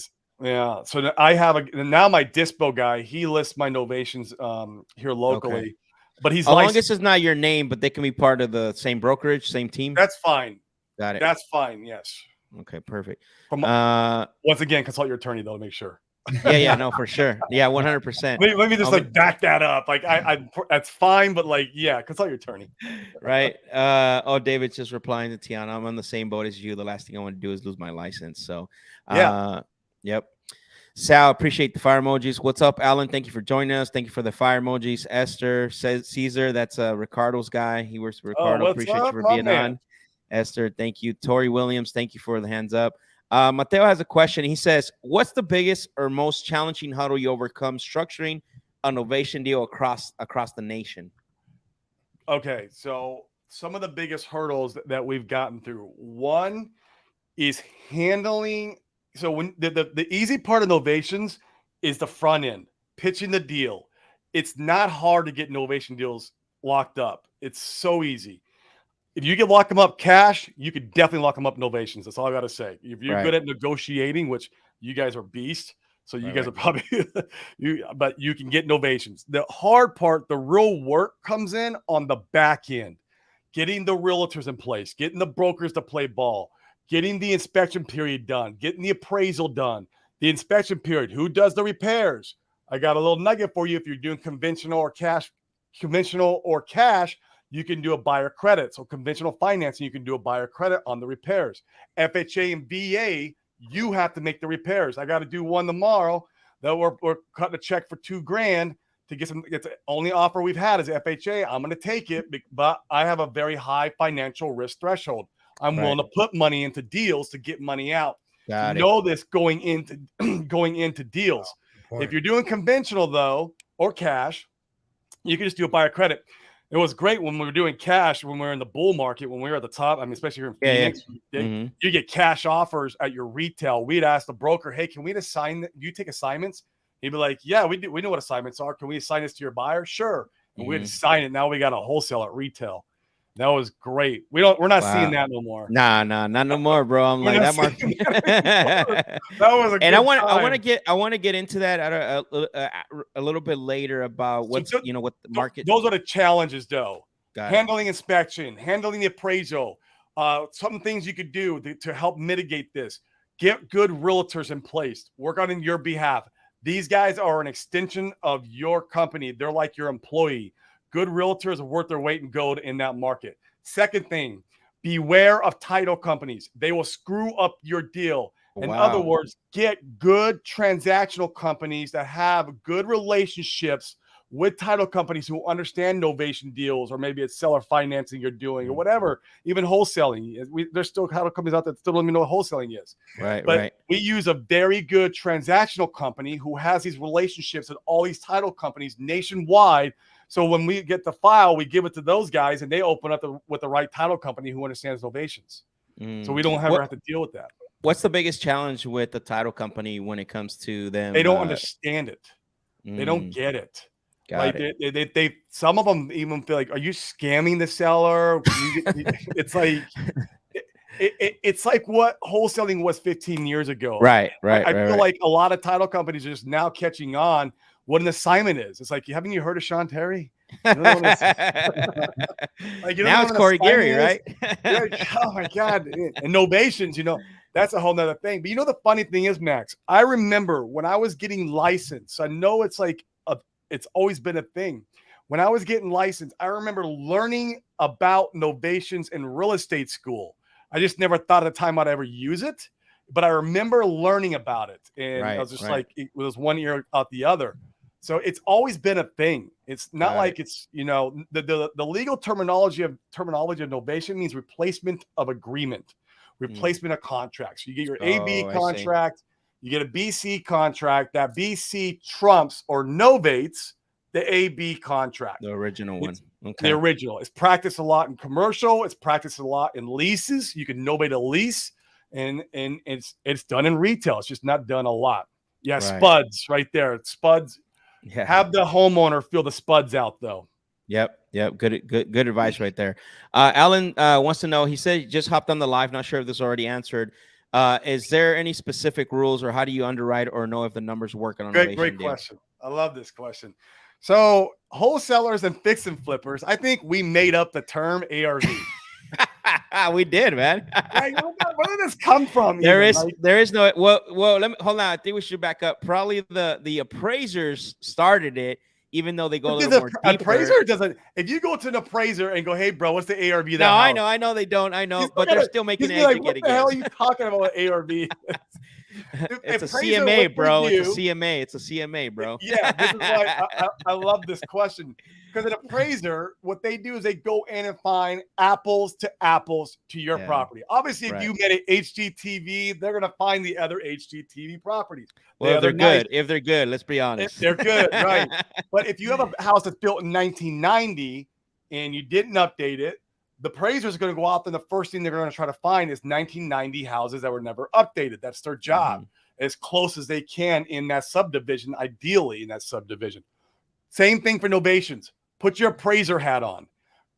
So I have now my dispo guy. He lists my novations here locally, okay. But he's as long as this is not your name, but they can be part of the same brokerage, same team. That's fine. Got it. That's fine. Yes. Okay. Perfect. Once again, consult your attorney though to make sure. Yeah, no, for sure. Yeah, 100%. Let me just back that up. Like I that's fine, but consult your attorney. Right. David's just replying to Tiana. I'm on the same boat as you. The last thing I want to do is lose my license. So yep. Sal, appreciate the fire emojis. What's up, Alan? Thank you for joining us. Thank you for the fire emojis. Esther says Caesar, that's Ricardo's guy. He works for Ricardo. Appreciate you for being on. Esther, thank you. Tori Williams, thank you for the hands up. Mateo has a question. He says, what's the biggest or most challenging hurdle you overcome structuring a Novation deal across the nation? Okay, so some of the biggest hurdles that we've gotten through. One is handling. So when the easy part of Novations is the front end, pitching the deal. It's not hard to get Novation deals locked up. It's so easy. If you can lock them up cash, you could definitely lock them up Novations. That's all I got to say. If you're good at negotiating, which you guys are beasts, so you guys are probably but you can get Novations. The hard part, the real work comes in on the back end, getting the realtors in place, getting the brokers to play ball, getting the inspection period done, getting the appraisal done, the inspection period. Who does the repairs? I got a little nugget for you. If you're doing conventional or cash, you can do a buyer credit. So conventional financing, you can do a buyer credit on the repairs. FHA and VA, you have to make the repairs. I got to do one tomorrow that we're cutting a check for $2,000 to get some. It's the only offer we've had is FHA. I'm going to take it, but I have a very high financial risk threshold. I'm willing to put money into deals to get money out. Know this going into deals. If you're doing conventional though, or cash, you can just do a buyer credit. It was great when we were doing cash, when we were in the bull market, when we were at the top. I mean, especially here in Phoenix, you get cash offers at your retail. We'd ask the broker, hey, can we assign, do you take assignments? He'd be like, yeah, we do. We know what assignments are. Can we assign this to your buyer? Sure. And we'd assign it. Now we got a wholesale at retail. That was great. We're not seeing that no more. Nah, not no more, bro. I'm like that market. That was a and I want to get into that at a little bit later about what what the market. Those are the challenges, though. Handling inspection, handling the appraisal. Some things you could do to help mitigate this. Get good realtors in place. Work on your behalf. These guys are an extension of your company. They're like your employee. Good realtors are worth their weight in gold in that market. Second thing, beware of title companies. They will screw up your deal. In other words, get good transactional companies that have good relationships with title companies who understand novation deals, or maybe it's seller financing you're doing or whatever, even wholesaling. There's still title companies out there that still don't even know what wholesaling is. Right, But right. we use a very good transactional company who has these relationships with all these title companies nationwide. So when we get the file, we give it to those guys and they open up with the right title company who understands novations. So we don't ever have to deal with that. What's the biggest challenge with the title company when it comes to them? They don't understand it. They don't get it. They some of them even feel like, are you scamming the seller? It's like it's like what wholesaling was 15 years ago. Right. I feel like a lot of title companies are just now catching on what an assignment is. It's like, haven't you heard of Sean Terry? You don't know like, now it's Corey Geary, right? Oh my God. And Novations, that's a whole nother thing. But the funny thing is, Max, I remember when I was getting licensed, I know it's like it's always been a thing. When I was getting licensed, I remember learning about novations in real estate school. I just never thought at the time I'd ever use it, but I remember learning about it. And I was just like, it was one ear out the other. So it's always been a thing. It's not like it's, the legal terminology of novation means replacement of agreement, replacement of contracts. You get your AB contract, you get a BC contract. That BC trumps or novates the AB contract. The original one. The original. It's practiced a lot in commercial. It's practiced a lot in leases. You can novate a lease, and it's done in retail. It's just not done a lot. Yeah, spuds right there. Spuds. Yeah. Have the homeowner feel the spuds out though. Yep. Good advice right there. Alan wants to know. He said he just hopped on the live. Not sure if this is already answered. Is there any specific rules, or how do you underwrite or know if the numbers work on a great question? I love this question. So wholesalers and fix and flippers, I think we made up the term ARV. We did, man. Where did this come from? There is no well. Let me hold on. I think we should back up. Probably the appraisers started it, even though they go a little more deeper. Appraiser doesn't. If you go to an appraiser and go, "Hey, bro, what's the ARV?" No, I know they don't. I know, but they're still making an like, what the hell are you talking about? What ARV? It's a CMA, bro. It's a CMA. It's a CMA, bro. Yeah, this is why I love this question, because an appraiser, what they do is they go in and find apples to your property. Obviously, if you get an HGTV, they're gonna find the other HGTV properties. Well, if they're good. If they're good, let's be honest. If they're good, right? But if you have a house that's built in 1990 and you didn't update it, the appraiser is going to go out there, and the first thing they're going to try to find is 1990 houses that were never updated. That's their job, as close as they can in that subdivision, ideally in that subdivision. Same thing for novations. Put your appraiser hat on.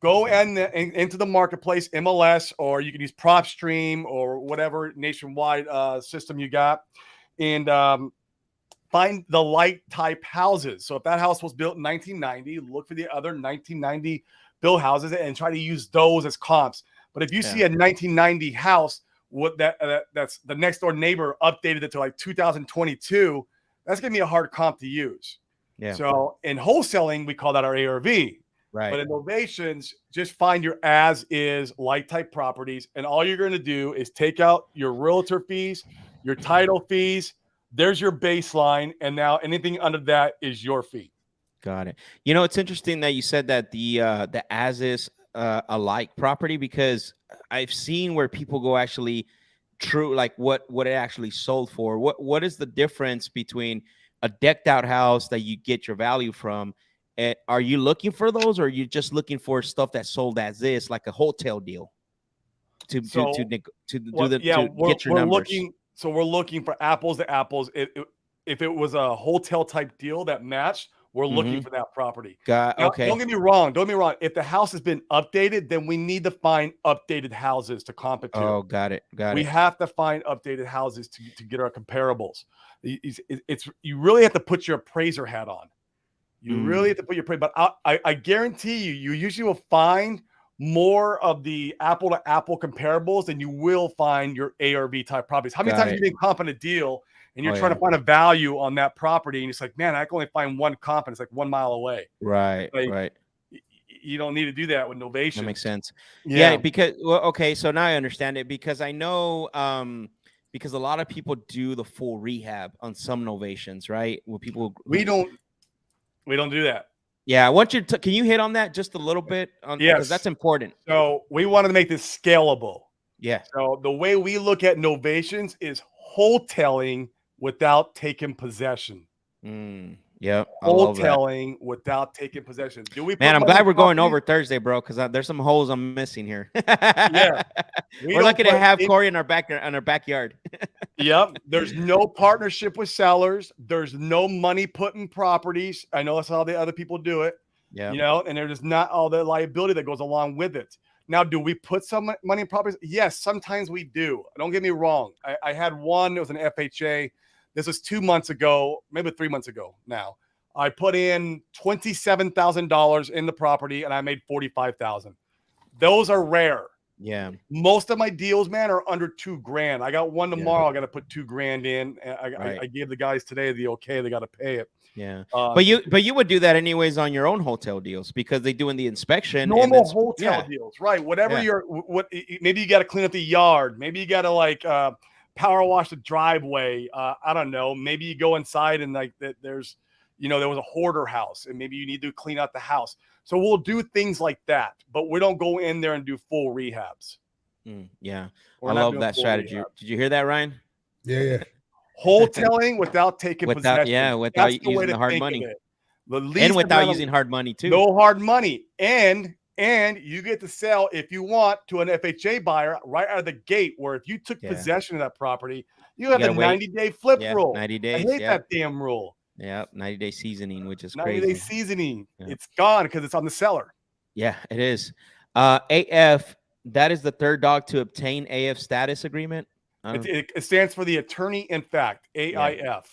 Go into the marketplace, MLS, or you can use PropStream or whatever nationwide system you got, and find the like type houses. So if that house was built in 1990, look for the other 1990 build houses and try to use those as comps. But if you see a 1990 house, that's the next door neighbor updated it to like 2022, that's gonna be a hard comp to use. Yeah. So in wholesaling, we call that our ARV. Right. But in novations, just find your as is like type properties, and all you're going to do is take out your realtor fees, your title fees. There's your baseline, and now anything under that is your fee. Got it. It's interesting that you said that the as is alike property, because I've seen where people go actually true, like what it actually sold for. What is the difference between a decked out house that you get your value from? Are you looking for those, or are you just looking for stuff that's sold as is, like a wholesale deal to get your numbers? We're looking for apples to apples. If it was a hotel type deal that matched, we're looking for that property. Okay. Don't get me wrong. If the house has been updated, then we need to find updated houses to compare. Oh, got it. We have to find updated houses to get our comparables. You really have to put your appraiser hat on. You really have to put your appraiser. But I guarantee you usually will find more of the apple to apple comparables than you will find your ARV type properties. How many times have you been comping a deal and you're trying to find a value on that property, and it's like, man, I can only find one comp, and it's like 1 mile away. Right. You don't need to do that with Novation. That makes sense. Yeah, because so now I understand it, because I know because a lot of people do the full rehab on some novations, right? Where people we don't do that. Yeah, I want you to. Can you hit on that just a little bit? Because that's Yes. important. So we wanted to make this scalable. Yeah. So the way we look at novations is wholesaling without taking possession. Yep. I love that. Wholesaling without taking possession. Do we Man, put I'm money glad in we're going properties? over Thursday, bro, because there's some holes I'm missing here. Yeah. We We're don't lucky to put have in, Corey in our backyard. yep. There's no partnership with sellers. There's no money put in properties. I know that's how the other people do it. Yeah. You know, and there's not all the liability that goes along with it. Now, do we put some money in properties? Yes, sometimes we do. Don't get me wrong. I had one, it was an FHA. This was 2 months ago, maybe 3 months ago now. I put in $27,000 in the property and I made $45,000. Those are rare. Yeah. Most of my deals, man, are under $2,000. I got one tomorrow. I got to put $2,000 in. I gave the guys today the okay. They got to pay it. Yeah. But you would do that anyways on your own hotel deals because they doing the inspection. Normal hotel deals, right? Whatever maybe you got to clean up the yard. Maybe you got to like power wash the driveway. I don't know. Maybe you go inside and like that. There's, there was a hoarder house and maybe you need to clean out the house. So we'll do things like that, but we don't go in there and do full rehabs. Yeah. I love that strategy. Rehab. Did you hear that, Ryan? Yeah. Wholesaling without taking possession. Yeah, without using the hard money. And without using hard money too. No hard money. And you get to sell if you want to an FHA buyer right out of the gate, where if you took possession of that property, you have the 90-day flip rule. 90 days. I hate that damn rule. Yeah, 90-day seasoning, which is 90-day seasoning. Yeah. It's gone because it's on the seller. Yeah, it is. AF, that is the third dog to obtain AF status agreement. It stands for the attorney in fact, AIF.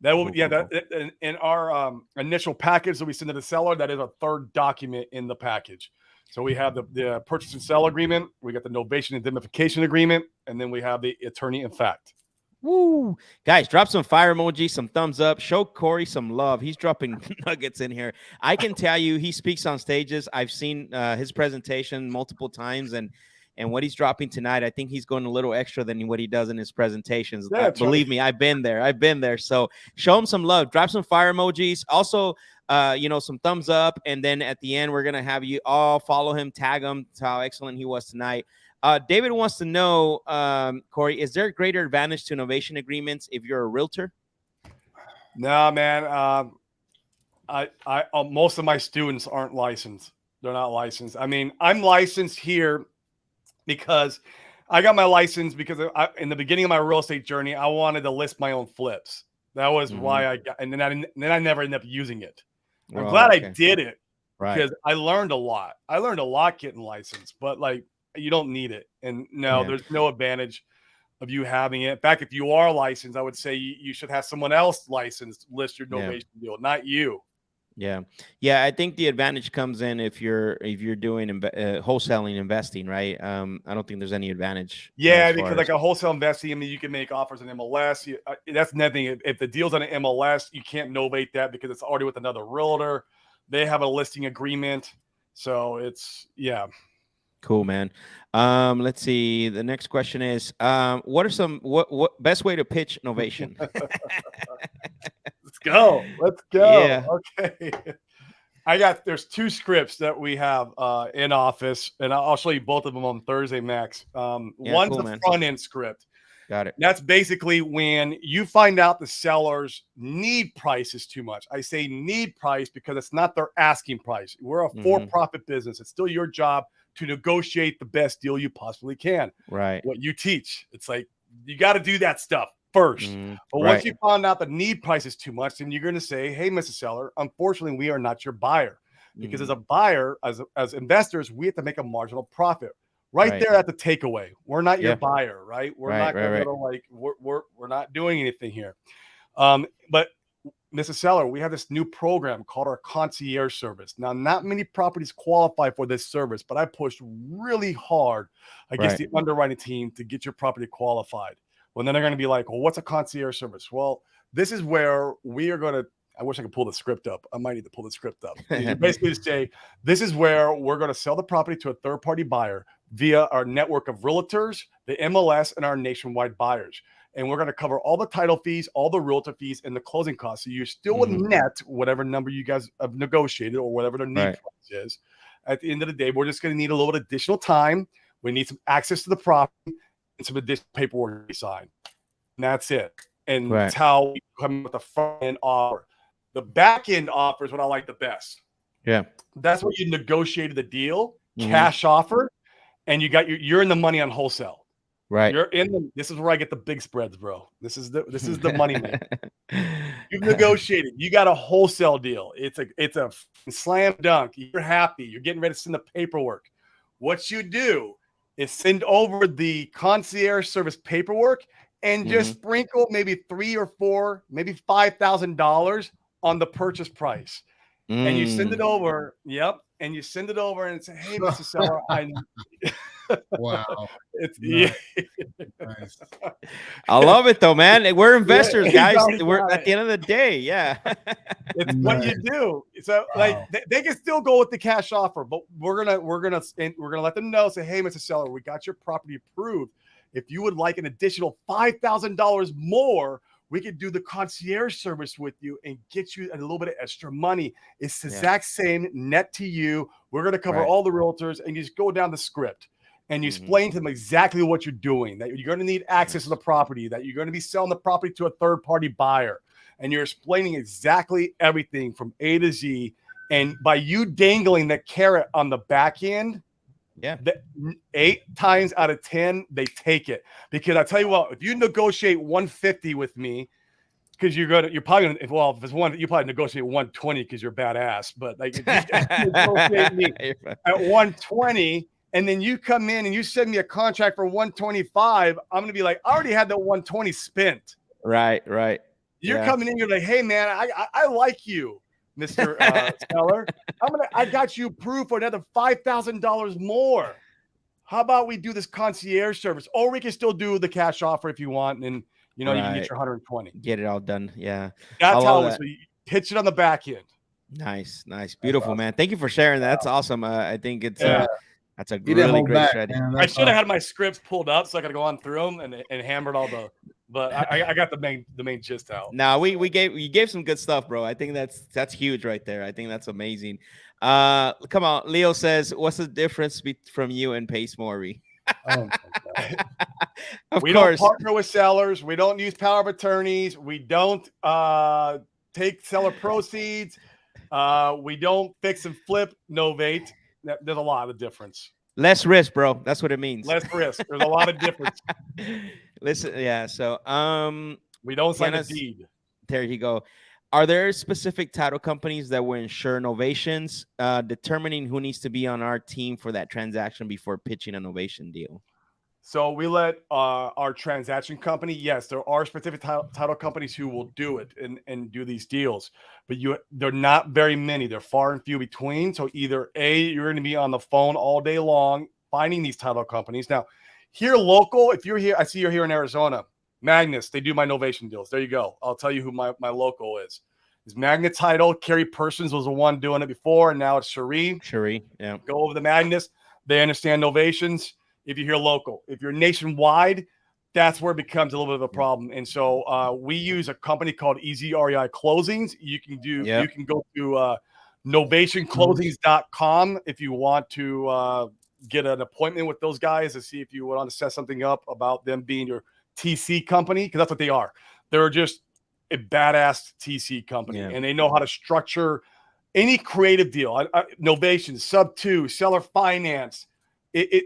That will that in our initial package that we send to the seller, that is a third document in the package. So we have the purchase and sell agreement, we got the novation indemnification agreement, and then we have the attorney in fact. Woo! Guys, drop some fire emoji, some thumbs up. Show Corey some love. He's dropping nuggets in here. I can tell you he speaks on stages. I've seen his presentation multiple times, and what he's dropping tonight, I think he's going a little extra than what he does in his presentations. Yeah, believe me, I've been there. So show him some love. Drop some fire emojis. Also, some thumbs up. And then at the end, we're going to have you all follow him, tag him to how excellent he was tonight. David wants to know, Corey, is there a greater advantage to novation agreements if you're a realtor? No, man. Most of my students aren't licensed. They're not licensed. I mean, I'm licensed here because I got my license because in the beginning of my real estate journey, I wanted to list my own flips. That was why I got, and then I never ended up using it. I'm glad I did it because I learned a lot. I learned a lot getting licensed, but like, you don't need it. And no, there's no advantage of you having it. In fact, if you are licensed, I would say you should have someone else licensed list your novation deal, not you. Yeah. I think the advantage comes in if you're doing wholesaling investing, right? I don't think there's any advantage. Yeah, because like a wholesale investing, I mean, you can make offers in MLS. That's another thing. If the deal's on an MLS, you can't novate that because it's already with another realtor. They have a listing agreement, so it's Cool, man. Let's see. The next question is, what are some what best way to pitch Novation? Let's go. Yeah. Okay. There's 2 scripts that we have in office, and I'll show you both of them on Thursday, Max. One's the front end script. Got it. That's basically when you find out the seller's need price is too much. I say need price because it's not their asking price. We're a for-profit business. It's still your job to negotiate the best deal you possibly can. Right. What you teach. It's like, you got to do that stuff first. But once you found out the need price is too much, then you're going to say, hey, Mr. Seller, unfortunately, we are not your buyer. Because as a buyer, as investors, we have to make a marginal profit. Right there at the takeaway. We're not your buyer, right? We're not going to like, we're not doing anything here. But Mrs. Seller, we have this new program called our concierge service. Now, not many properties qualify for this service, but I pushed really hard against the underwriting team to get your property qualified. Well, then they're going to be like, well, what's a concierge service? Well, this is where we are going to, I wish I could pull the script up. I might need to pull the script up. Basically to say, this is where we're going to sell the property to a third-party buyer via our network of realtors, the MLS, and our nationwide buyers. and we're going to cover all the title fees, all the realtor fees, and the closing costs. So you're still a net whatever number you guys have negotiated or whatever the need price is. At the end of the day, we're just going to need a little bit of additional time. We need some access to the property and some additional paperwork to be signed. And that's it. And that's how we come with the front end offer. The back end offer is what I like the best. Yeah. That's where you negotiated the deal, cash offer, and you're in the money on wholesale. Right. This is where I get the big spreads, bro. This is the money man. You've negotiated. You got a wholesale deal. It's a slam dunk. You're happy. You're getting ready to send the paperwork. What you do is send over the concierge service paperwork and just sprinkle maybe $3,000 or $4,000, maybe $5,000 on the purchase price. And you send it over. Yep. And you send it over and say, hey, Mr. Seller, wow. It's nice. I love it though, man. We're investors, guys. We're at the end of the day. Yeah. It's what you do. So like they can still go with the cash offer, but we're gonna let them know, say, hey, Mr. Seller, we got your property approved. If you would like an additional $5,000 more, we could do the concierge service with you and get you a little bit of extra money. It's the exact same net to you. We're going to cover all the realtors, and you just go down the script and you explain to them exactly what you're doing, that you're going to need access to the property, that you're going to be selling the property to a third-party buyer. And you're explaining exactly everything from A to Z. And by you dangling the carrot on the back end, 8 times out of 10, they take it. Because I tell you what, if you negotiate 150 with me, because you're probably gonna, well, if it's one, you probably negotiate 120 because you're badass. But like, if you negotiate me at 120, and then you come in and you send me a contract for 125, I'm gonna be like, I already had that 120 spent. Right. You're coming in, you're like, hey man, I like you, Mr. Seller. I got you approved for another $5,000 more. How about we do this concierge service? Or we can still do the cash offer if you want, and you can get your 120. Get it all done. Yeah. That's how so you pitch it on the back end. Nice. Beautiful, awesome, man. Thank you for sharing that. That's awesome. I think it's that's a really great strategy. I should have had my scripts pulled up so I could go on through them and hammered all the. But I got the main gist out. No, you gave some good stuff, bro. I think that's huge right there. I think that's amazing. Come on, Leo says, what's the difference from you and Pace Maury? Oh my God. We don't partner with sellers. We don't use power of attorneys. We don't take seller proceeds. We don't fix and flip Novate. There's a lot of difference. Less risk, bro. That's what it means. Less risk. There's a lot of difference. Listen, yeah. So, we don't sign a deed. There you go. Are there specific title companies that will insure Novations, determining who needs to be on our team for that transaction before pitching a Novation deal? So we let our transaction company, yes, there are specific title companies who will do it and do these deals, but they're not very many. They're far and few between. So either A, you're going to be on the phone all day long finding these title companies. Now, here local, if you're here, I see you're here in Arizona, Magnus, they do my Novation deals. There you go. I'll tell you who my local is. It's Magna Title. Carrie Persons was the one doing it before, and now it's Cherie. Yeah. Go over the Magnus. They understand Novations. If you're here local, if you're nationwide, that's where it becomes a little bit of a problem. And so we use a company called Easy REI Closings. You can go to novationclosings.com if you want to get an appointment with those guys to see if you want to set something up about them being your TC company, because that's what they are. They're just a badass TC company, and they know how to structure any creative deal. Novation, sub 2, seller finance.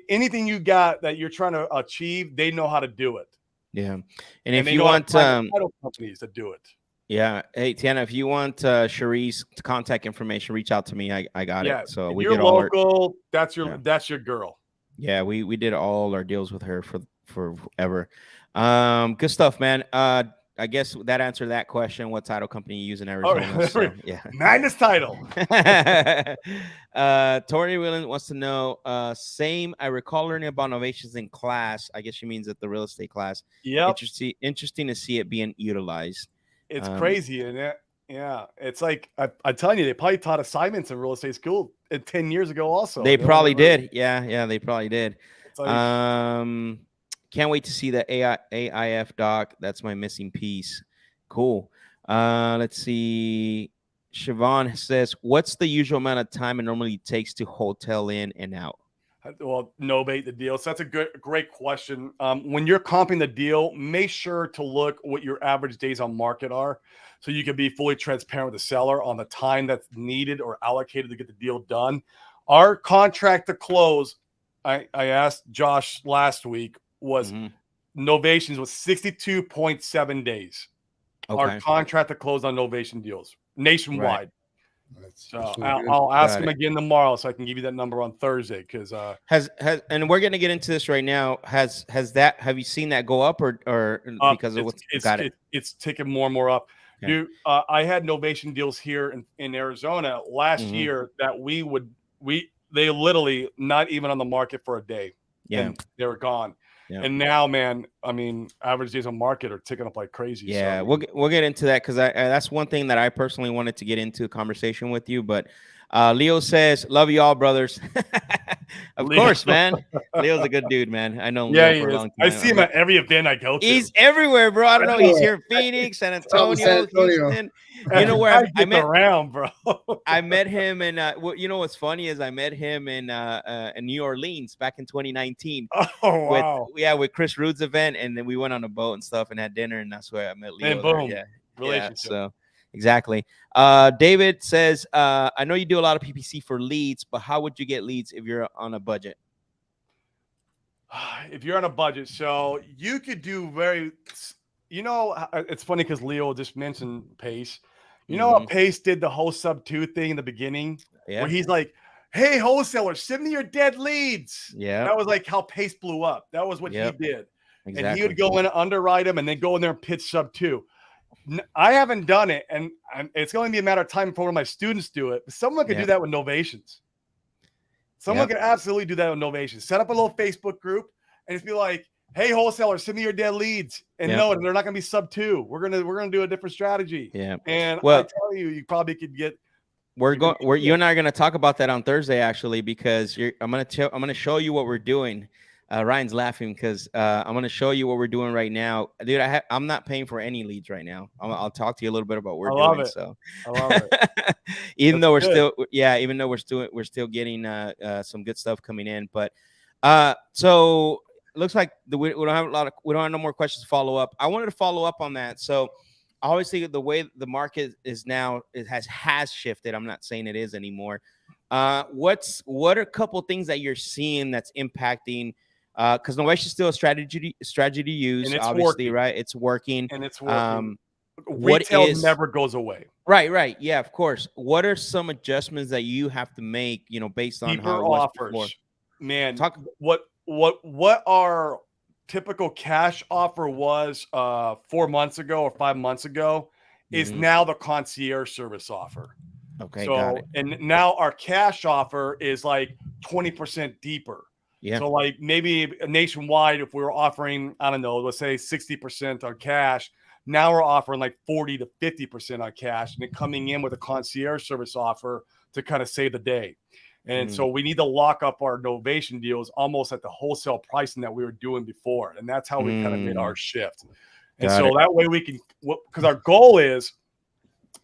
Anything you got that you're trying to achieve, they know how to do it. Yeah. And if you want title companies to do it. Yeah. Hey, Tiana, if you want Cherie's contact information, reach out to me. I got it. So we did local. That's your girl. Yeah. We did all our deals with her for forever. Good stuff, man. I guess that answered that question. What title company you use in Arizona? So, yeah. Magnus Title. Tori Williams wants to know, I recall learning about Novations in class. I guess she means at the real estate class. Yeah. Interesting to see it being utilized. It's crazy, isn't it? Yeah. It's like, I'm telling you, they probably taught assignments in real estate school 10 years ago also. They probably did. Yeah, they probably did. Like, Can't wait to see the AIF doc. That's my missing piece. Cool. Let's see. Siobhan says, what's the usual amount of time it normally takes to hotel in and out? Well, novate the deal. So that's a great question. When you're comping the deal, make sure to look what your average days on market are, so you can be fully transparent with the seller on the time that's needed or allocated to get the deal done. Our contract to close, I asked Josh last week, was Novations was 62.7 days. Okay. Our contract to close on Novation deals nationwide. Right. So I'll ask him again tomorrow, so I can give you that number on Thursday. Because has and we're gonna get into this right now. Have you seen that go up or because of what's got it? It's ticking more and more up. Okay. Dude, I had Novation deals here in Arizona last year that they literally not even on the market for a day. Yeah, and they were gone. Yeah. And now, man, I mean, average days on market are ticking up like crazy. Yeah, so, we'll get into that because that's one thing that I personally wanted to get into a conversation with you. But Leo says, "Love you all, brothers." Of course, man. Leo's a good dude, man. I know Leo for a long time. I see him at every event I go to. He's everywhere, bro. I don't know. He's here in Phoenix, San Antonio, Houston. You know where I met around, bro. I met him in. You know what's funny is I met him in New Orleans back in 2019. Oh wow! With Chris Rude's event, and then we went on a boat and stuff and had dinner, and that's where I met Leo. And boom, relationship. So exactly. David says, I know you do a lot of PPC for leads, but how would you get leads if you're on a budget? If you're on a budget, so you could do it's funny because Leo just mentioned Pace. You know how Pace did the whole sub 2 thing in the beginning, where he's like, "Hey, wholesaler, send me your dead leads." Yeah, that was like how Pace blew up. That was what he did. Exactly. And he would go in and underwrite them, and then go in there and pitch sub 2. I haven't done it, and it's going to be a matter of time before one of my students do it. But someone could do that with Novations. Someone can absolutely do that with Novation. Set up a little Facebook group and just be like, "Hey, wholesaler, send me your dead leads." And no, they're not going to be sub 2. We're gonna do a different strategy. Yeah. And I tell you, you probably could get. You and I are going to talk about that on Thursday, actually, because I'm going to show you what we're doing. Ryan's laughing because I'm going to show you what we're doing right now, dude. I'm not paying for any leads right now. I'll talk to you a little bit about what we're doing. So I love it. even though we're still getting some good stuff coming in, but so it looks like we don't have no more questions to follow up. I wanted to follow up on that. So obviously the way the market is now, it has shifted. I'm not saying it is anymore. What are a couple things that you're seeing that's impacting? Because Novation is still a strategy to use, and it's obviously, working. Right? It's working. And it's working. Retail never goes away. Right. Yeah, of course. What are some adjustments that you have to make, based on how it was before? Man, what our typical cash offer was 4 months ago or 5 months ago is now the concierge service offer. Okay, so got it. And now our cash offer is like 20% deeper. Yeah. So like maybe nationwide, if we were offering, I don't know, let's say 60% on cash, now we're offering like 40 to 50% on cash, and then coming in with a concierge service offer to kind of save the day. And so we need to lock up our Novation deals almost at the wholesale pricing that we were doing before. And that's how we kind of made our shift. And so that way we can, because our goal is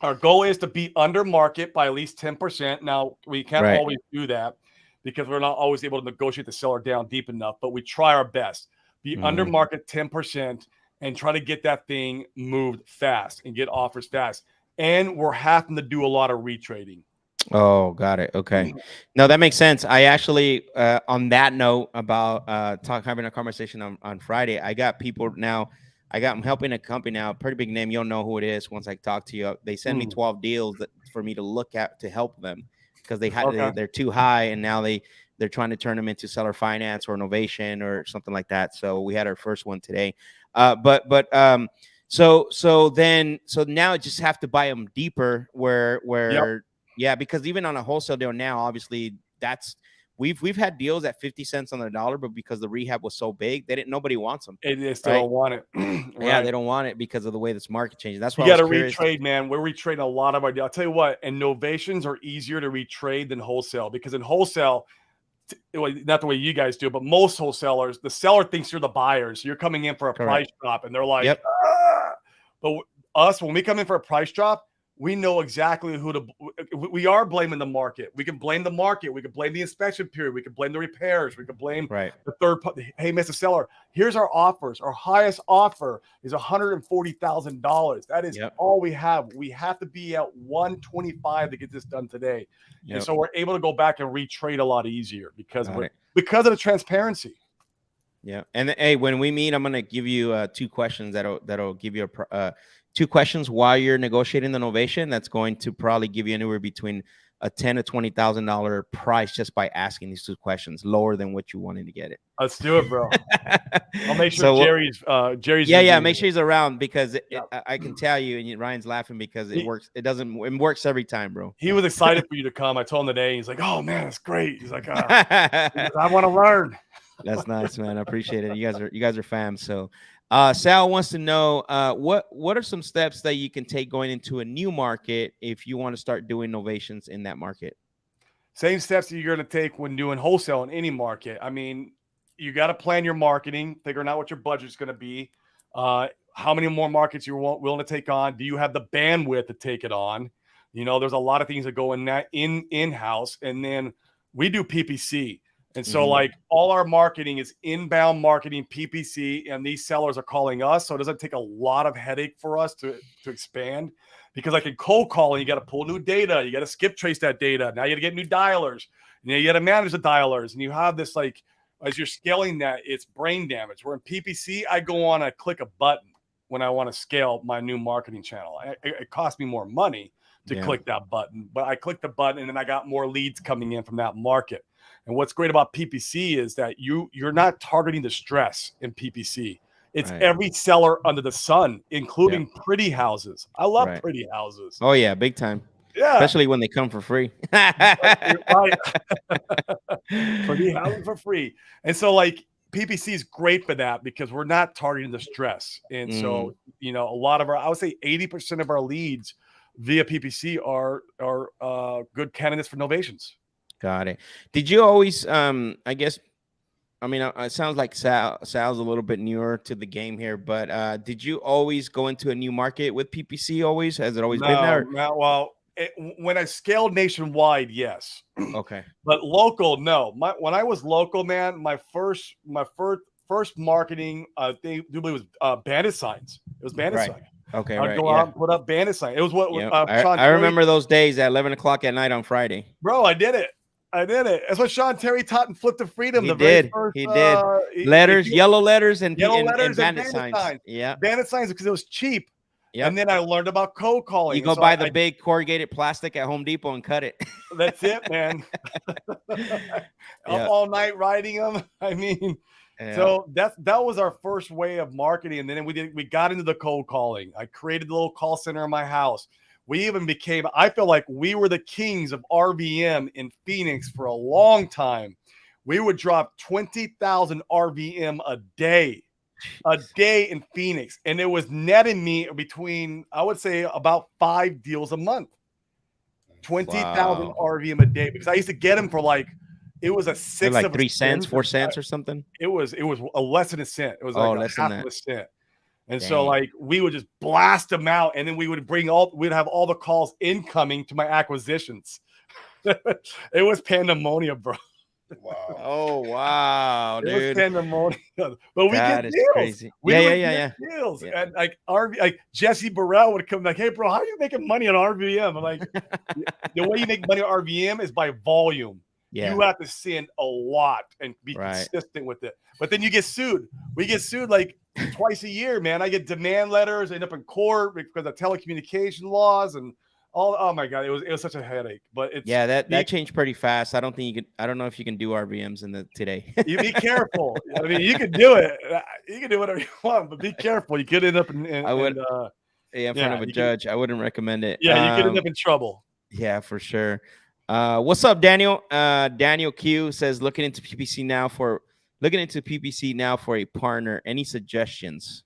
to be under market by at least 10%. Now we can't always do that, because we're not always able to negotiate the seller down deep enough, but we try our best. Be under market 10% and try to get that thing moved fast and get offers fast. And we're having to do a lot of retrading. Oh, got it. Okay. No, that makes sense. I actually, on that note about having a conversation on Friday, I got people now. I'm helping a company now, pretty big name. You'll know who it is once I talk to you. They send me 12 deals for me to look at to help them, because they're too high, and now they're trying to turn them into seller finance or Novation or something like that. So we had our first one today. So now I just have to buy them deeper because even on a wholesale deal now, obviously we've had deals at 50 cents on the dollar, but because the rehab was so big, nobody wants them. They still don't want it. Yeah, they don't want it because of the way this market changes. That's why you got to retrade, man. We're retrading a lot of our deals. I'll tell you what, and Novations are easier to retrade than wholesale, because in wholesale, not the way you guys do, but most wholesalers, the seller thinks you're the buyer. So you're coming in for a price drop and they're like, Yep. ah! But us, when we come in for a price drop, we know exactly who to, we are blaming the market. We can blame the market. We can blame the inspection period. We can blame the repairs. We can blame the third party. Hey, Mr. Seller, here's our offers. Our highest offer is $140,000. That is all we have. We have to be at 125 to get this done today. And so we're able to go back and retrade a lot easier because of the transparency. Yeah. And hey, when we meet, I'm going to give you 2 questions that'll give you 2 questions while you're negotiating the novation. That's going to probably give you anywhere between a $10,000 to $20,000 price just by asking these 2 questions, lower than what you wanted to get it. Let's do it, bro. I'll make sure Jerry's make sure he's around because I can tell you, and Ryan's laughing because it works. It works every time, bro. He was excited for you to come. I told him today. He's like, "Oh man, it's great." He's like, "I want to learn." That's nice, man. I appreciate it. You guys are fam. So Sal wants to know what are some steps that you can take going into a new market if you want to start doing novations in that market? Same steps that you're going to take when doing wholesale in any market. I mean, you got to plan your marketing, figuring out what your budget's going to be, how many more markets you're willing to take on. Do you have the bandwidth to take it on? You know, there's a lot of things that go in that in-house, and then we do PPC. And so like all our marketing is inbound marketing, PPC, and these sellers are calling us. So it doesn't take a lot of headache for us to expand, because like in cold calling, you got to pull new data. You got to skip trace that data. Now you got to get new dialers. You got to manage the dialers. And you have this, like, as you're scaling that, it's brain damage. Where in PPC, I go on, I click a button when I want to scale my new marketing channel. It costs me more money to click that button, but I click the button and then I got more leads coming in from that market. And what's great about PPC is that you're not targeting the stress in PPC. It's every seller under the sun, including pretty houses. I love pretty houses. Oh yeah, big time. Yeah, especially when they come for free. Pretty houses for free. And so like PPC is great for that because we're not targeting the stress. And so, you know, a lot of our, I would say 80% of our leads via PPC are good candidates for novations. Got it. Did you always, I guess, I mean, it sounds like Sal's a little bit newer to the game here, but did you always go into a new market with PPC always? Has it always been there? No, well, when I scaled nationwide, yes. Okay. But local, no. When I was local, man, my first marketing, they was bandit signs. It was bandit signs. Okay, I'd go out and put up bandit signs. It was what I remember those days at 11 o'clock at night on Friday. Bro, I did it. That's what Sean Terry taught in Flip to Freedom. He did. Letters, yellow letters, and bandit signs. Yeah, bandit signs because it was cheap. Yeah, and then I learned about cold calling. You go buy the big corrugated plastic at Home Depot and cut it. That's it, man. All night writing them. I mean, so that was our first way of marketing, and then we got into the cold calling. I created a little call center in my house. We even became, I feel like we were the kings of RVM in Phoenix for a long time. We would drop 20,000 RVM a day in Phoenix. And it was netting me between, I would say, about 5 deals a month. 20,000 RVM a day. Because I used to get them for like, it was a sixth like 3 cents, 4 cents or something. It was a less than a cent. It was like a half of a cent. And so like we would just blast them out, and then we'd have all the calls incoming to my acquisitions. It was pandemonium, bro. Wow. Oh wow, dude. It was pandemonium. But we get deals. Crazy. Deals. And like Jesse Burrell would come like, "Hey bro, how are you making money on RVM?" I'm like, the way you make money on RVM is by volume. You have to send a lot and be consistent with it. But then you get sued. We get sued like twice a year, man. I get demand letters, end up in court because of telecommunication laws and all. Oh my god, it was such a headache. But it's that changed pretty fast. I don't think you could. I don't know if you can do RVMs today. You be careful. I mean, you can do it. You can do whatever you want, but be careful. You could end up in front of a judge. I wouldn't recommend it. Yeah, you could end up in trouble. Yeah, for sure. What's up, Daniel? Daniel Q says looking into PPC now for a partner. Any suggestions?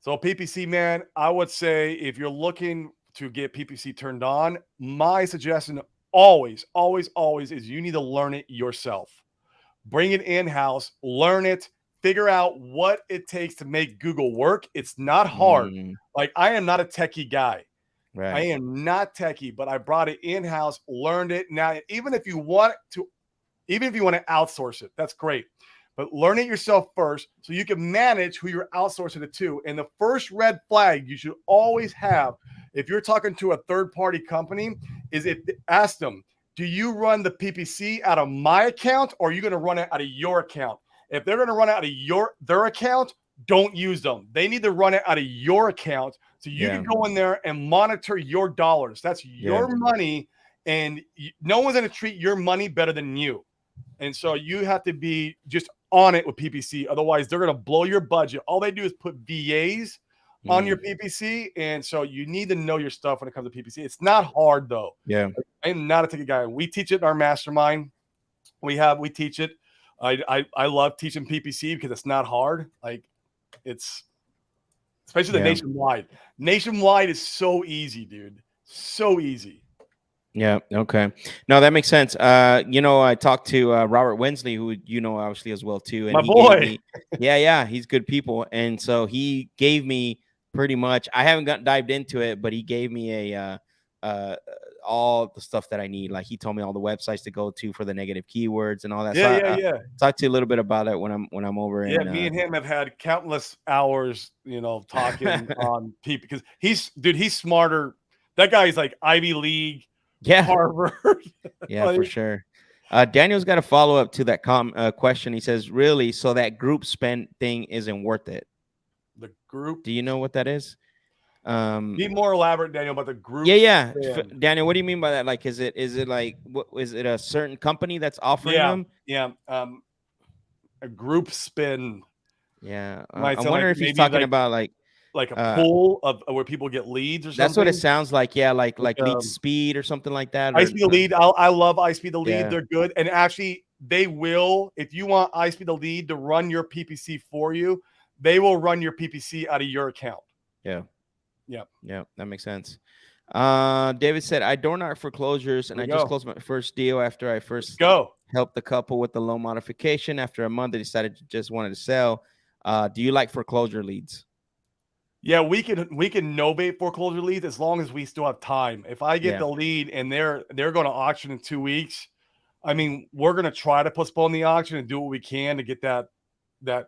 So PPC, man, I would say if you're looking to get PPC turned on, my suggestion always is you need to learn it yourself. bring it in-house, learn it, figure out what it takes to make Google work. It's not hard. Like, I am not a techie guy. Right. I am not techie, but I brought it in-house, learned it. Now, even if you want to outsource it, that's great. But learn it yourself first so you can manage who you're outsourcing it to. And the first red flag you should always have if you're talking to a third-party company is ask them, do you run the PPC out of my account or are you going to run it out of your account? If they're going to run it out of their account, don't use them. They need to run it out of your account so you can go in there and monitor your dollars. That's your money, and no one's going to treat your money better than you. And so you have to be just on it with PPC. Otherwise, they're going to blow your budget. All they do is put VAs on your PPC. And so you need to know your stuff when it comes to PPC. It's not hard, though. Yeah. I'm not a ticket guy. We teach it in our mastermind. We teach it. I love teaching PPC because it's not hard. Like, it's especially the nationwide. Nationwide is so easy, dude. So easy. Yeah. Okay. No, that makes sense. I talked to Robert Wensley, who obviously as well too, and my he boy. Gave me, he's good people, and so he gave me pretty much. I haven't dived into it, but he gave me all the stuff that I need. Like, he told me all the websites to go to for the negative keywords and all that. Talk to you a little bit about it when I'm over. Yeah, me and him have had countless hours, talking on people because he's smarter. That guy's like Ivy League. Yeah, Harvard. Yeah, for sure. Daniel's got a follow up to that question. He says, "Really? So that group spend thing isn't worth it?" The group? Do you know what that is? Be more elaborate, Daniel, about the group. Yeah. Daniel, what do you mean by that? Like, is it like is it a certain company that's offering them? Yeah. A group spend. Yeah. I wonder if he's talking about like a pool of where people get leads or something. That's what it sounds like. Yeah, like lead speed or something like that. iSpeed the lead. I love iSpeed the lead. They're good. And actually, they will, if you want iSpeed the lead to run your PPC for you, they will run your PPC out of your account. Yeah, that makes sense. David said, I door knock foreclosures, and I just closed my first deal after I first helped the couple with the loan modification. After a month, they decided to just wanted to sell. Do you like foreclosure leads? Yeah, we can novate foreclosure leads as long as we still have time. If I get the lead and they're going to auction in 2 weeks, I mean, we're going to try to postpone the auction and do what we can to get that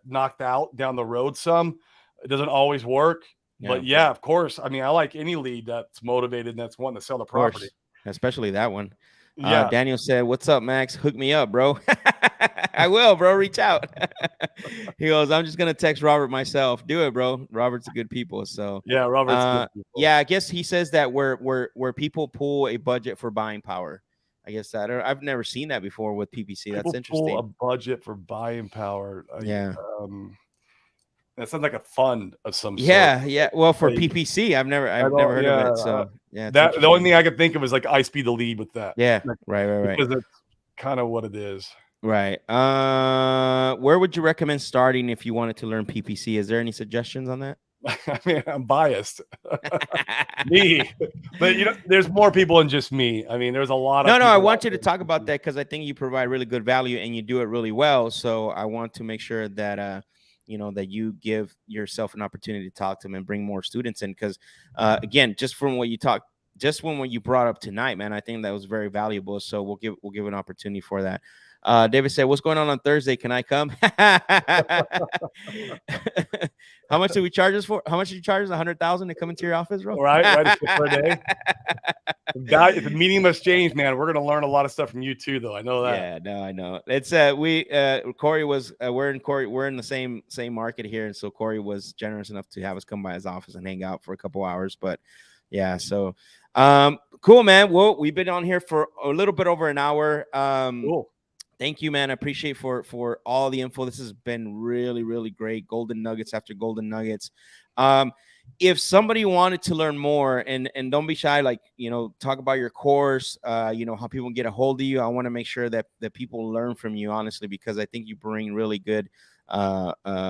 knocked out down the road some. It doesn't always work. But yeah, of course. I mean, I like any lead that's motivated and that's wanting to sell the property. Especially that one. Yeah. Daniel said, "What's up, Max? Hook me up, bro." I will, bro. Reach out. He goes, "I'm just gonna text Robert myself. Do it, bro. Robert's a good people." So yeah, Robert's good people. Yeah, I guess he says that where people pull a budget for buying power. I guess that I've never seen that before with PPC. That's interesting. Pull a budget for buying power. Yeah. That sounds like a fund of some sort. Yeah. Well, for PPC, I've never heard of it. So yeah, the only thing I could think of is like iSpeed the lead with that. Yeah, right. Because that's kind of what it is. Right. Where would you recommend starting if you wanted to learn PPC? Is there any suggestions on that? I mean, I'm biased. Me, but there's more people than just me. I mean, there's a lot of. No. I want you to talk about that because I think you provide really good value and you do it really well. So I want to make sure that that you give yourself an opportunity to talk to them and bring more students in. Because again, just from what you talked, just when what you brought up tonight, man, I think that was very valuable. So we'll give an opportunity for that. David said, "What's going on Thursday? Can I come?" How much do we charge us for? How much did you charge us? 100,000 to come into your office, bro? Right, per day. If the medium has changed, man, we're gonna learn a lot of stuff from you too, though. I know that. Yeah, no, I know. It's Corey was we're in the same market here, and so Corey was generous enough to have us come by his office and hang out for a couple hours. But yeah, so cool, man. Well, we've been on here for a little bit over an hour. Cool. Thank you, man. I appreciate for all the info. This has been really, really great. Golden nuggets after golden nuggets. If somebody wanted to learn more, and don't be shy, like, talk about your course, how people can get a hold of you. I want to make sure that people learn from you, honestly, because I think you bring really good, the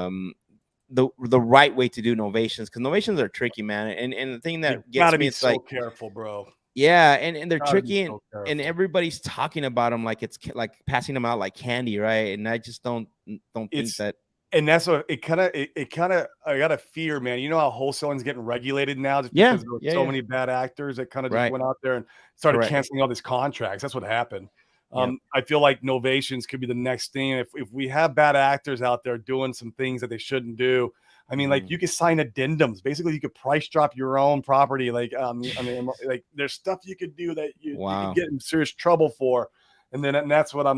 right way to do novations, because novations are tricky, man. And the thing that gets me, it's so careful, bro. Yeah, and they're Gotta be tricky, so and careful. everybody's talking about them like it's like passing them out like candy, right? And I just don't think It's that. and that's what it kind of I got to fear, man. You know how wholesaling's getting regulated now just Yeah, because there were yeah, so yeah. many bad actors that kind of just Right. went out there and started Correct. canceling all these contracts. That's what happened. Yep. I feel like Novations could be the next thing. If we have bad actors out there doing some things that they shouldn't do, I mean, like Mm. you could sign addendums. Basically, you could price drop your own property. Like, like there's stuff you could do that you could Wow. get in serious trouble for. And that's what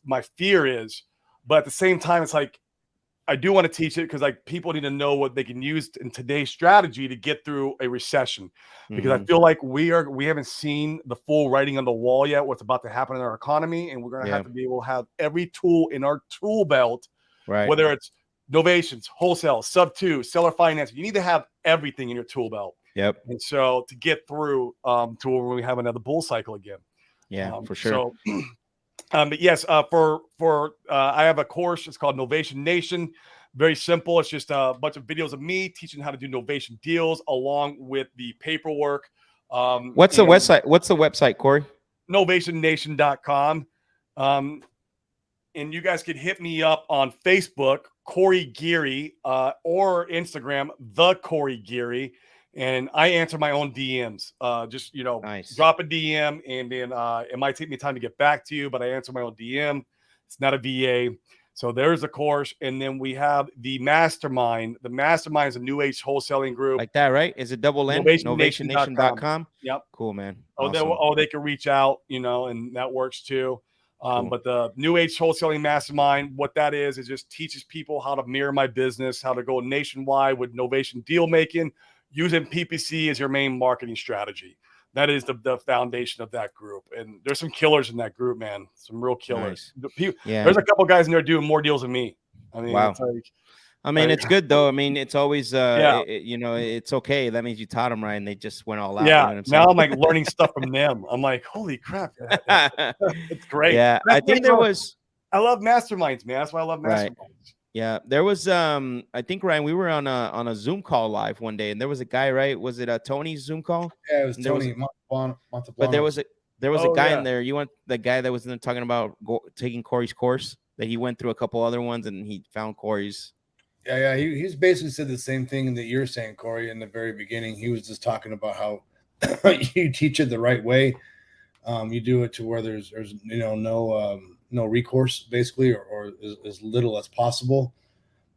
my fear is. But at the same time, it's like I do want to teach it because like people need to know what they can use in today's strategy to get through a recession. Because I Mhm. feel like we haven't seen the full writing on the wall yet, what's about to happen in our economy, and we're gonna Yeah. have to be able to have every tool in our tool belt, Right. whether it's novations, wholesale, sub two, seller finance. You need to have everything in your tool belt. Yep. And so to get through to where we have another bull cycle again. Yeah, for sure. So but yes, for I have a course. It's called Novation Nation. Very simple. It's just a bunch of videos of me teaching how to do novation deals along with the paperwork. What's the And website? What's the website, Corey? novationnation.com. And you guys could hit me up on Facebook, Corey Geary, or Instagram, the Corey Geary. And I answer my own DMs. Just Nice. drop a DM, and then it might take me time to get back to you, but I answer my own DM. It's not a VA. So there's a course, and then we have the mastermind. The mastermind is a new age wholesaling group. Like that, right? Is it double N? Novationnation.com. Novationnation.com. Yep. Cool, man. Oh, Awesome. they can reach out, and that works too. Cool. But the New Age Wholesaling Mastermind, what that is just teaches people how to mirror my business, how to go nationwide with Novation deal making, using PPC as your main marketing strategy. That is the foundation of that group. And there's some killers in that group, man. Some real killers. Nice. Yeah. There's a couple guys in there doing more deals than me. I mean, Wow. it's like, I mean, it's good though. I mean, it's always, yeah. It's okay. That means you taught them right, and they just went all out. Yeah. You know what I'm saying? Now I'm like learning stuff from them. I'm like, holy crap. It's great. Yeah. I think there was. I love masterminds, man. That's why I love masterminds. Right. Yeah, there was. I think, Ryan, we were on a Zoom call live one day, and there was a guy. Right? Was it a Tony's Zoom call? Yeah, it was Tony But there was a guy in there. You want the guy that was in there talking about taking Corey's course, that he went through a couple other ones and he found Corey's. Yeah. He's basically said the same thing that you're saying, Corey, in the very beginning. He was just talking about how you teach it the right way. You do it to where there's no recourse, basically, or as little as possible.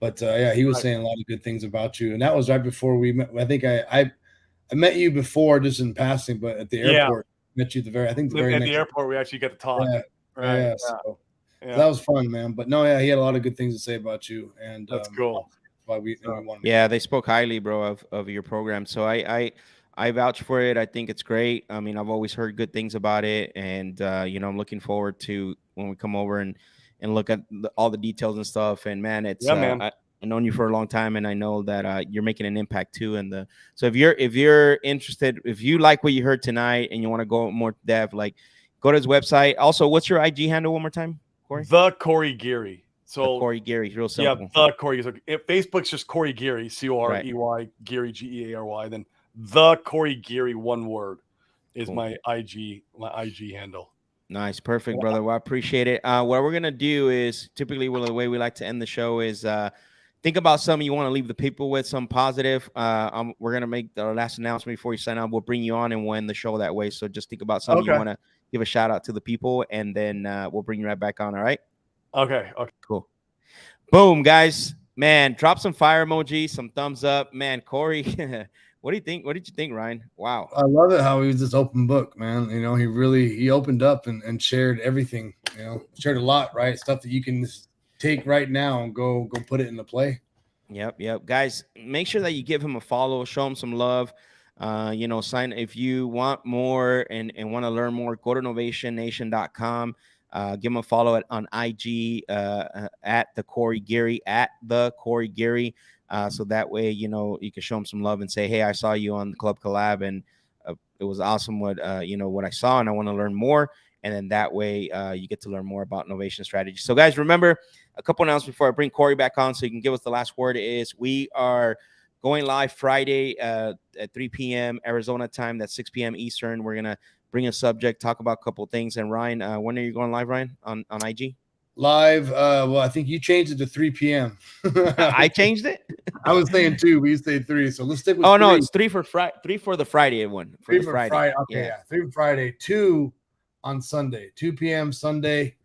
But yeah, he was saying a lot of good things about you, and that was right before we met. I think I met you before, just in passing, but at the airport, met you at the airport we actually got to talk. Yeah, right. Yeah. So that was fun, man. But no, yeah, he had a lot of good things to say about you, and that's cool. Why we wanted. Yeah, they spoke highly, bro, of your program. So I vouch for it. I think it's great. I mean, I've always heard good things about it, and I'm looking forward to when we come over and look at all the details and stuff. And man, it's man. I've known you for a long time, and I know that you're making an impact too. And so if you're interested, if you like what you heard tonight and you want to go more depth, like go to his website. Also, what's your IG handle one more time, Corey? The Corey Geary. So the Corey Geary, real simple. Yeah, the Corey. So if Facebook's just Corey Geary, Corey Geary, Geary. Then the Corey Geary, one word, is cool. my IG handle. Nice, perfect, brother. Well, I appreciate it. What we're gonna do is typically the way we like to end the show is think about something you want to leave the people with, some positive. We're gonna make the last announcement before you sign on. We'll bring you on and we'll end the show that way. So just think about something you want to give a shout out to the people, and then we'll bring you right back on. All right. Okay. Cool. Boom, guys. Man, drop some fire emojis, some thumbs up. Man, Corey, what do you think? What did you think, Ryan? Wow. I love it how he was this open book, man. He opened up and shared everything, shared a lot, right? Stuff that you can take right now and go put it into play. Yep. Guys, make sure that you give him a follow, show him some love. Sign if you want more and want to learn more, go to novationnation.com. Give him a follow on IG at the Corey Geary, so that way, you can show him some love and say, hey, I saw you on the Club Collab, and it was awesome what I saw, and I want to learn more. And then that way you get to learn more about Novation strategy. So guys, remember a couple announcements before I bring Corey back on so you can give us the last word is we are going live Friday at 3 p.m. Arizona time. That's 6 p.m. Eastern. We're gonna bring a subject, talk about a couple of things. And Ryan, when are you going live, Ryan, on IG? Live. Well, I think you changed it to 3 p.m. I changed it. I was saying 2, but you say 3. So let's stick with Oh 3. no, it's 3 for Friday. 3 for the Friday one. For 3 the for Friday. Friday. Okay, yeah. 3 for Friday. 2 on Sunday. 2 p.m. Sunday.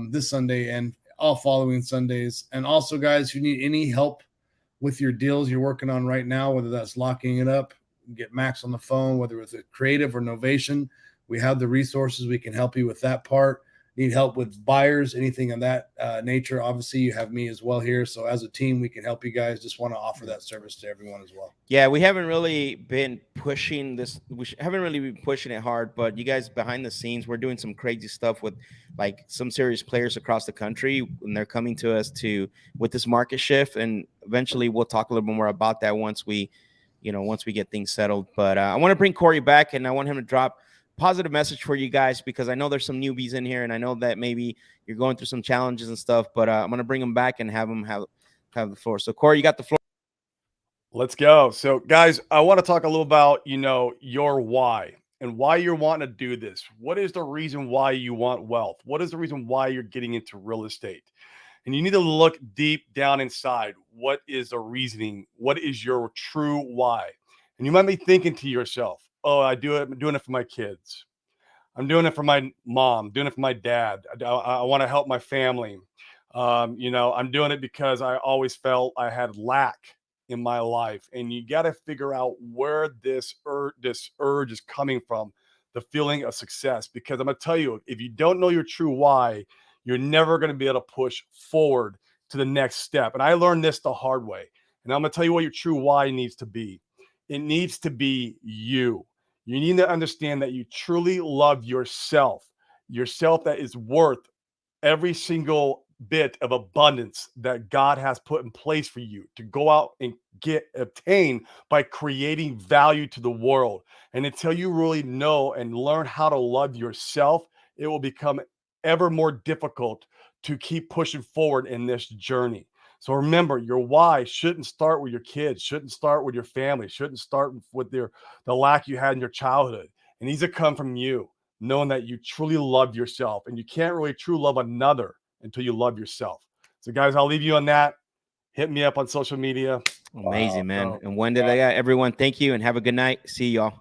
This Sunday and all following Sundays. And also, guys, if you need any help with your deals you're working on right now, whether that's locking it up, get Max on the phone, whether it's a creative or Novation, we have the resources. We can help you with that part. Need help with buyers, anything of that nature. Obviously, you have me as well here. So as a team, we can help you guys. Just want to offer that service to everyone as well. Yeah, we haven't really been pushing this. Haven't really been pushing it hard, but you guys behind the scenes, we're doing some crazy stuff with like some serious players across the country, and they're coming to us with this market shift. And eventually, we'll talk a little bit more about that once we get things settled. But I want to bring Corey back, and I want him to drop positive message for you guys, because I know there's some newbies in here, and I know that maybe you're going through some challenges and stuff. But I'm gonna bring him back and have him have the floor. So Corey, you got the floor. Let's go. So guys, I want to talk a little about, your why and why you're wanting to do this. What is the reason why you want wealth? What is the reason why you're getting into real estate? And you need to look deep down inside. What is the reasoning? What is your true why? And you might be thinking to yourself, oh, I'm doing it for my kids. I'm doing it for my mom, doing it for my dad. I want to help my family. I'm doing it because I always felt I had lack in my life. And you got to figure out where this urge is coming from, the feeling of success. Because I'm going to tell you, if you don't know your true why, you're never going to be able to push forward to the next step. And I learned this the hard way. And I'm going to tell you what your true why needs to be. It needs to be you. You need to understand that you truly love yourself that is worth every single bit of abundance that God has put in place for you to go out and obtain by creating value to the world. And until you really know and learn how to love yourself, it will become ever more difficult to keep pushing forward in this journey. So remember, your why shouldn't start with your kids, shouldn't start with your family, shouldn't start with the lack you had in your childhood. It needs to come from you, knowing that you truly love yourself, and you can't really truly love another until you love yourself. So guys, I'll leave you on that. Hit me up on social media. Amazing, man. And when did I got everyone? Thank you and have a good night. See y'all.